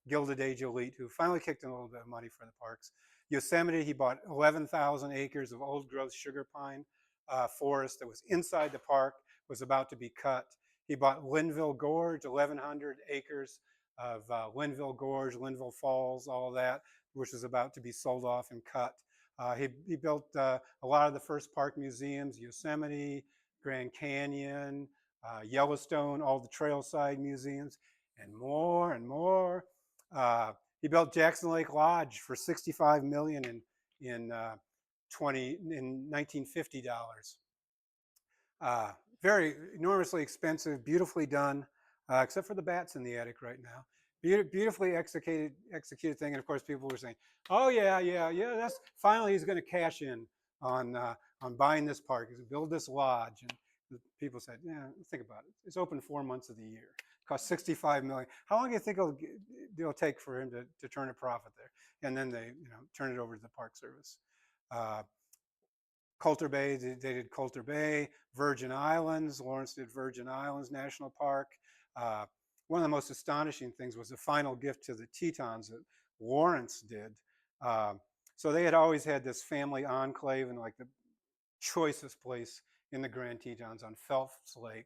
Gilded Age elite who finally kicked in a little bit of money for the parks. Yosemite, he bought 11,000 acres of old growth sugar pine forest that was inside the park, was about to be cut. He bought Linville Gorge, 1,100 acres of Linville Gorge, Linville Falls, all of that, which was about to be sold off and cut. He built a lot of the first park museums, Yosemite, Grand Canyon, Yellowstone, all the trailside museums, and more and more. He built Jackson Lake Lodge for $65 million in 1950 dollars. Very enormously expensive, beautifully done, except for the bats in the attic right now. Beautifully executed thing, and of course people were saying, "Oh yeah, that's finally he's going to cash in on buying this park. He's going to build this lodge." And people said, "Yeah, think about it. It's open 4 months of the year. It costs $65 million. How long do you think it'll take for him to turn a profit there?" And then they turn it over to the Park Service. Coulter Bay, they did Coulter Bay, Virgin Islands. Lawrence did Virgin Islands National Park. One of the most astonishing things was the final gift to the Tetons that Lawrence did. So they had always had this family enclave in like the choicest place in the Grand Tetons on Phelps Lake.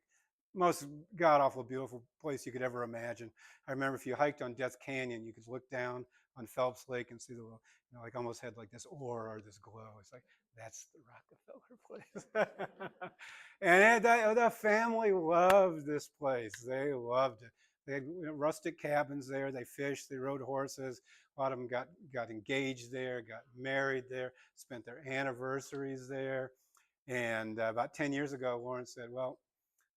Most god-awful beautiful place you could ever imagine. I remember if you hiked on Death Canyon, you could look down on Phelps Lake and see the little, like almost had like this aura or this glow. It's like, that's the Rockefeller place. And the family loved this place. They loved it. They had rustic cabins there. They fished. They rode horses. A lot of them got engaged there, got married there, spent their anniversaries there. And about 10 years ago, Lawrence said, well,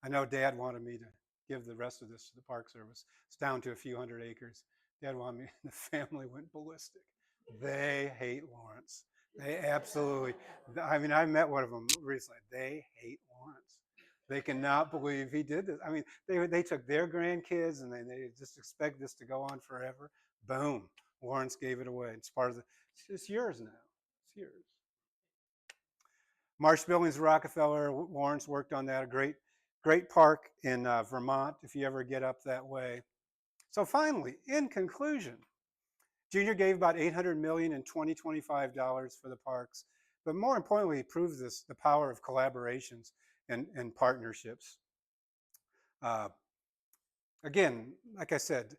I know Dad wanted me to give the rest of this to the Park Service. It's down to a few hundred acres. Dad wanted me, and the family went ballistic. They hate Lawrence. They absolutely, I mean, I met one of them recently. They hate Lawrence. They cannot believe he did this. I mean, they took their grandkids and they just expect this to go on forever. Boom, Lawrence gave it away. It's part of the, it's yours now. It's yours. Marsh Buildings, Rockefeller, Lawrence worked on that. A great park in Vermont if you ever get up that way. So finally, in conclusion, Junior gave about $800 million in 2025 for the parks, but more importantly, it proves the power of collaborations and partnerships. Again, like I said,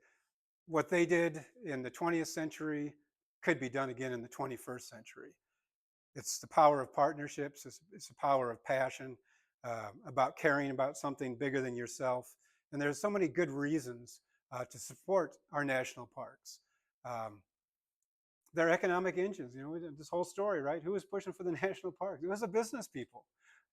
what they did in the 20th century could be done again in the 21st century. It's the power of partnerships. It's the power of passion, about caring about something bigger than yourself. And there's so many good reasons to support our national parks. They're economic engines. You know, this whole story, right? Who was pushing for the national parks? It was the business people.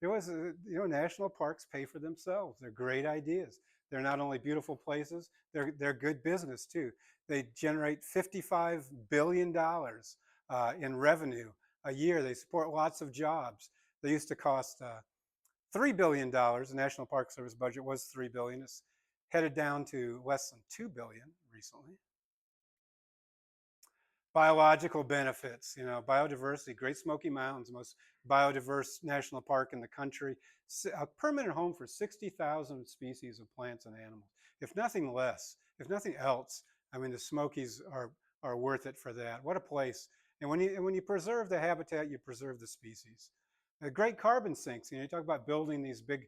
It was, national parks pay for themselves. They're great ideas. They're not only beautiful places, they're good business too. They generate $55 billion in revenue a year. They support lots of jobs. They used to cost $3 billion. The National Park Service budget was $3 billion. It's headed down to less than $2 billion recently. Biological benefits, biodiversity. Great Smoky Mountains, most biodiverse national park in the country. A permanent home for 60,000 species of plants and animals. If nothing less, if nothing else, I mean, the Smokies are worth it for that. What a place. And when you preserve the habitat, you preserve the species. Great carbon sinks. You talk about building these big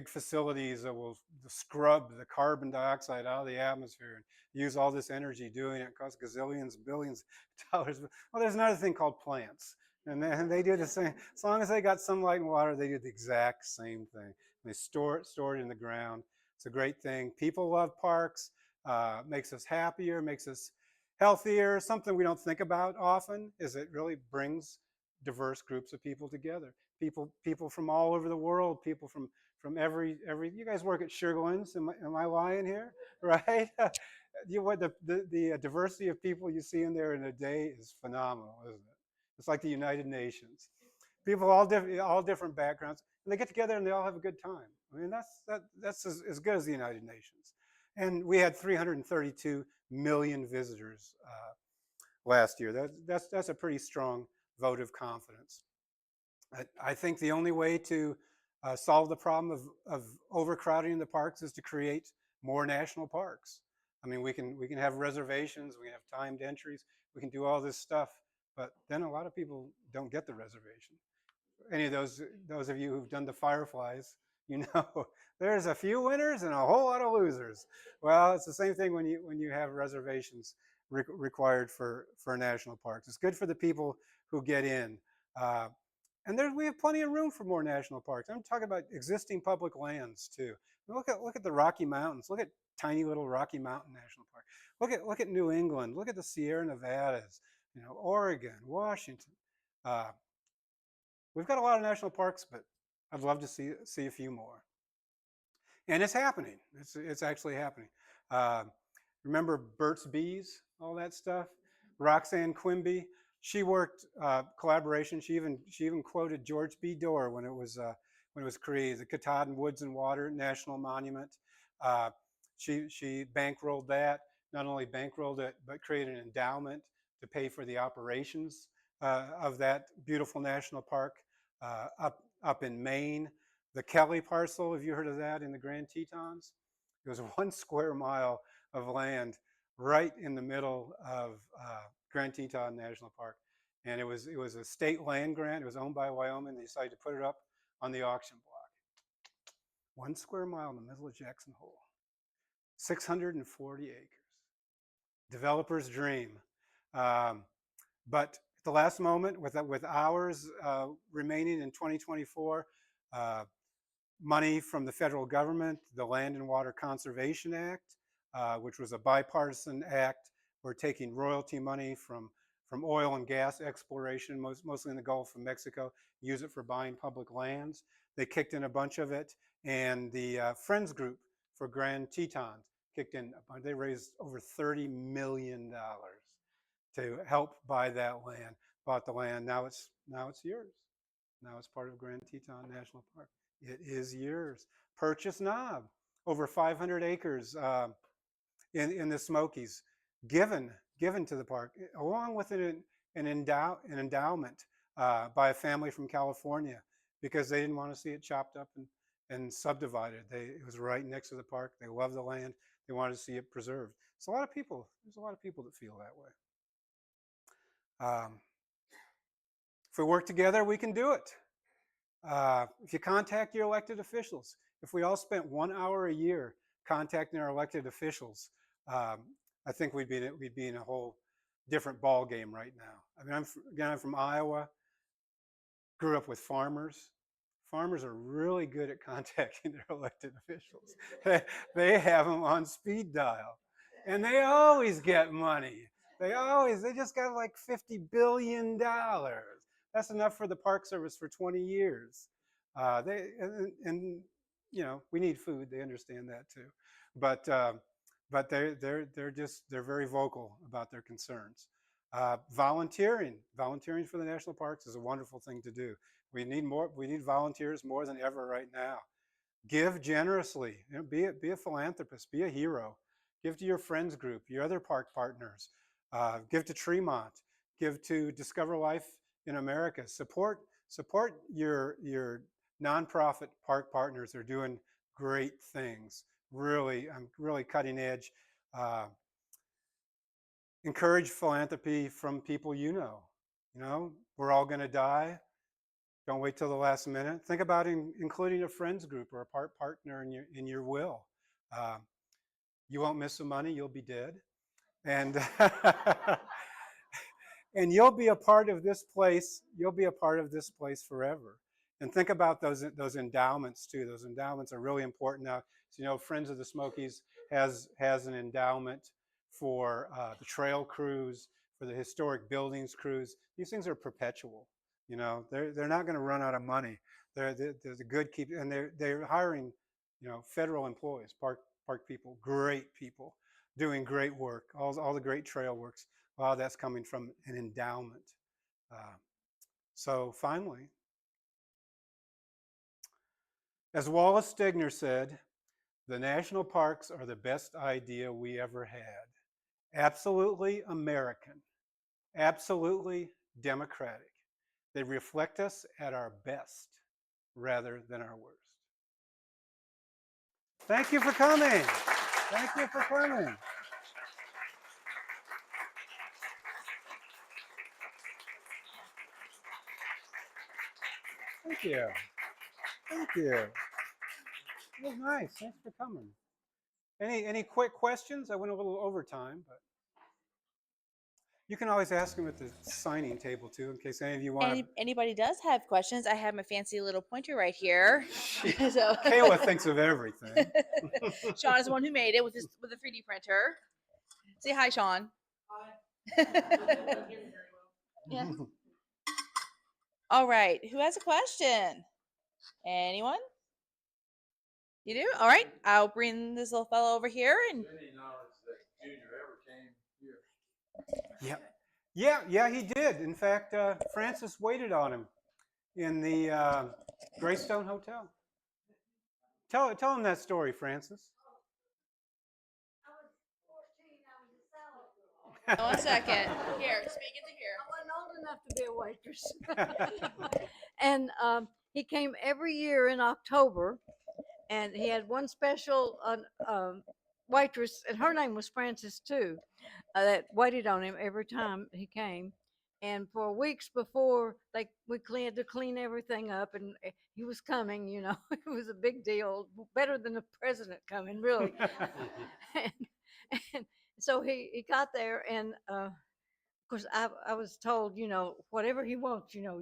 facilities that will scrub the carbon dioxide out of the atmosphere and use all this energy doing it. It costs gazillions, billions of dollars. Well, there's another thing called plants. And they do the same. As long as they got sunlight and water, they do the exact same thing. And they store it in the ground. It's a great thing. People love parks. Makes us happier, makes us healthier. Something we don't think about often is it really brings diverse groups of people together. People from all over the world, people from every, you guys work at Sugarlands, am I lying here, right? The diversity of people you see in there in a day is phenomenal, isn't it? It's like the United Nations. People all different backgrounds, and they get together and they all have a good time. I mean, that's as good as the United Nations. And we had 332 million visitors last year. That's a pretty strong vote of confidence. I think the only way to solve the problem of overcrowding in the parks is to create more national parks. I mean, we can have reservations, we can have timed entries, we can do all this stuff, but then a lot of people don't get the reservation. Any of those of you who've done the Fireflies, there's a few winners and a whole lot of losers. Well, it's the same thing when you have reservations required for national parks. It's good for the people who get in. And we have plenty of room for more national parks. I'm talking about existing public lands too. Look at the Rocky Mountains. Look at tiny little Rocky Mountain National Park. Look at New England. Look at the Sierra Nevadas. Oregon, Washington. We've got a lot of national parks, but I'd love to see a few more. And it's happening. It's actually happening. Remember Burt's Bees, all that stuff? Roxanne Quimby. She worked collaboration. She even quoted George B. Dorr when it was created, the Katahdin Woods and Water National Monument. She bankrolled that. Not only bankrolled it, but created an endowment to pay for the operations of that beautiful national park up in Maine. The Kelly parcel, have you heard of that in the Grand Tetons? It was 1 square mile of land right in the middle of Grand Teton National Park. And it was a state land grant. It was owned by Wyoming. They decided to put it up on the auction block. 1 square mile in the middle of Jackson Hole. 640 acres. Developer's dream. But at the last moment, with hours remaining in 2024, money from the federal government, the Land and Water Conservation Act, which was a bipartisan act. We're taking royalty money from oil and gas exploration, mostly in the Gulf of Mexico, use it for buying public lands. They kicked in a bunch of it, and the Friends Group for Grand Tetons kicked in. They raised over $30 million to help buy that land. Bought the land. Now it's yours. Now it's part of Grand Teton National Park. It is yours. Purchase Knob, over 500 acres in the Smokies, given to the park, along with an endowment by a family from California, because they didn't want to see it chopped up and subdivided. It was right next to the park. They love the land. They wanted to see it preserved. There's a lot of people that feel that way. If we work together, we can do it. If you contact your elected officials, if we all spent 1 hour a year contacting our elected officials, I think we'd be in a whole different ball game right now. I mean, I'm from Iowa, grew up with farmers. Farmers are really good at contacting their elected officials. They have them on speed dial, and they always get money. They just got like $50 billion. That's enough for the Park Service for 20 years. And you know, we need food. They understand that too, but they're very vocal about their concerns. Volunteering for the national parks is a wonderful thing to do. We need volunteers more than ever right now. Give generously. You know, be a philanthropist. Be a hero. Give to your friends group, your other park partners. Give to Tremont. Give to Discover Life in America. Support your nonprofit park partners. They're doing great things. Really cutting edge. Encourage philanthropy from people you know. You know, we're all going to die. Don't wait till the last minute. Think about including a friends group or a park partner in your will. You won't miss the money. You'll be dead, and and you'll be a part of this place. You'll be a part of this place forever. And think about those endowments too. Those endowments are really important now. So, you know, Friends of the Smokies has an endowment for the trail crews, for the historic buildings crews. These things are perpetual. You know, they're not going to run out of money. They're the good keep, and they're hiring, you know, federal employees, park people, great people, doing great work. All the great trail works. A lot of that's coming from an endowment. So finally, as Wallace Stegner said, the national parks are the best idea we ever had. Absolutely American, absolutely democratic. They reflect us at our best rather than our worst. Thank you for coming. Thank you for coming. Thank you. Thank you. It was nice. Thanks for coming. Any quick questions? I went a little over time, but you can always ask them at the signing table too, in case any of you want to. Anybody does have questions, I have my fancy little pointer right here. So Kayla thinks of everything. Sean is the one who made it with a 3D printer. Say hi, Sean. Hi. Yeah. All right. Who has a question? Anyone? You do? All right. I'll bring this little fellow over here and. Any knowledge that Junior ever came here? Yeah, he did. In fact, Francis waited on him in the Greystone Hotel. Tell him that story, Francis. I was 14. I was a salad girl. 1 second. Here, speak into here. I wasn't old enough to be a waitress. And he came every year in October, and he had one special waitress, and her name was Frances too, that waited on him every time he came. And for weeks before, we had to clean everything up, and he was coming. You know, it was a big deal, better than the president coming, really. and so he got there, and of course I was told, you know, whatever he wants, you know.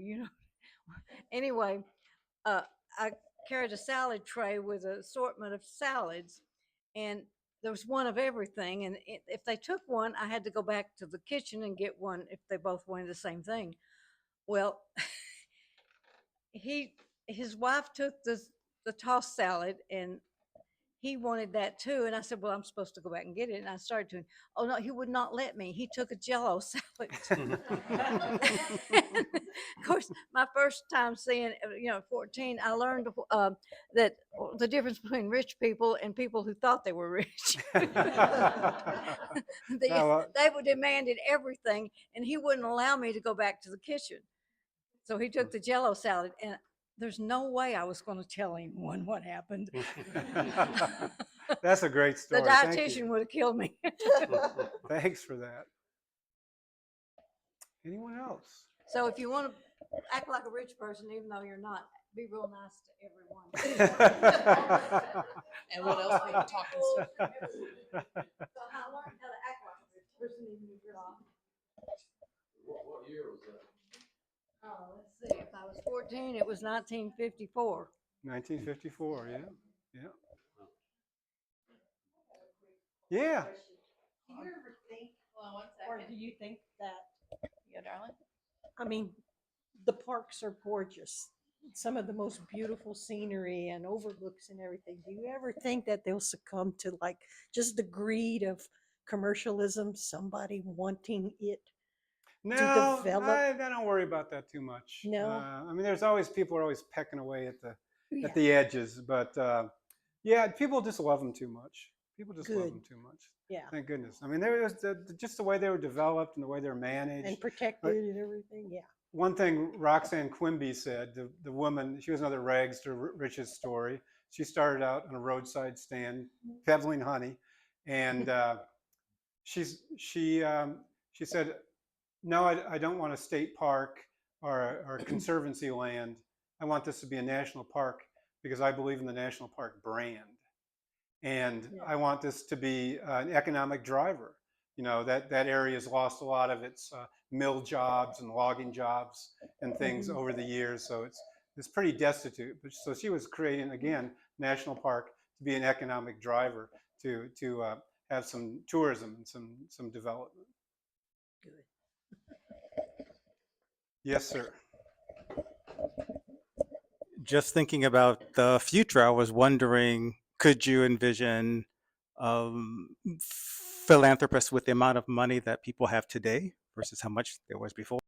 Anyway, I carried a salad tray with an assortment of salads, and there was one of everything, and if they took one, I had to go back to the kitchen and get one if they both wanted the same thing. Well, his wife took the tossed salad, and he wanted that too. And I said, well, I'm supposed to go back and get it. And I started to, oh no, he would not let me. He took a Jello salad. And of course, my first time seeing, 14, I learned that the difference between rich people and people who thought they were rich. Now, They would demanded everything, and he wouldn't allow me to go back to the kitchen. So he took the Jello salad, and there's no way I was going to tell anyone what happened. that's a great The story. Thank you. dietitian would have killed me. Thanks for that. Anyone else? So if you want to act like a rich person, even though you're not, be real nice to everyone. And what else we can talk and stuff. So I learned how to act like a rich person, even if you're not. What year was that? Oh, let's see. If I was 14, it was 1954. 1954, yeah. Yeah. Do you ever think, hold on 1 Or second. do you think that, Yeah, darling? I mean, the parks are gorgeous. Some of the most beautiful scenery and overlooks and everything. Do you ever think that they'll succumb to like just the greed of commercialism, somebody wanting it? No, develop- I don't worry about that too much. No? I mean, there's always people are always pecking away at the Yeah. edges, but yeah, people just love them too much. People just love Good. them too much. Yeah. Thank goodness. I mean, there was just the way they were developed and the way they're managed. And protected and everything. Yeah. One thing Roxanne Quimby said, the woman, she was another rags to riches story. She started out on a roadside stand peddling honey, and she said, no, I don't want a state park or a conservancy land. I want this to be a national park because I believe in the national park brand. And Yeah. I want this to be an economic driver. You know, that area has lost a lot of its mill jobs and logging jobs and things Mhm. over the years. So it's pretty destitute. But so she was creating, again, national park to be an economic driver to have some tourism and some development. Good. Yes, sir. Just thinking about the future, I was wondering, could you envision philanthropists with the amount of money that people have today versus how much there was before?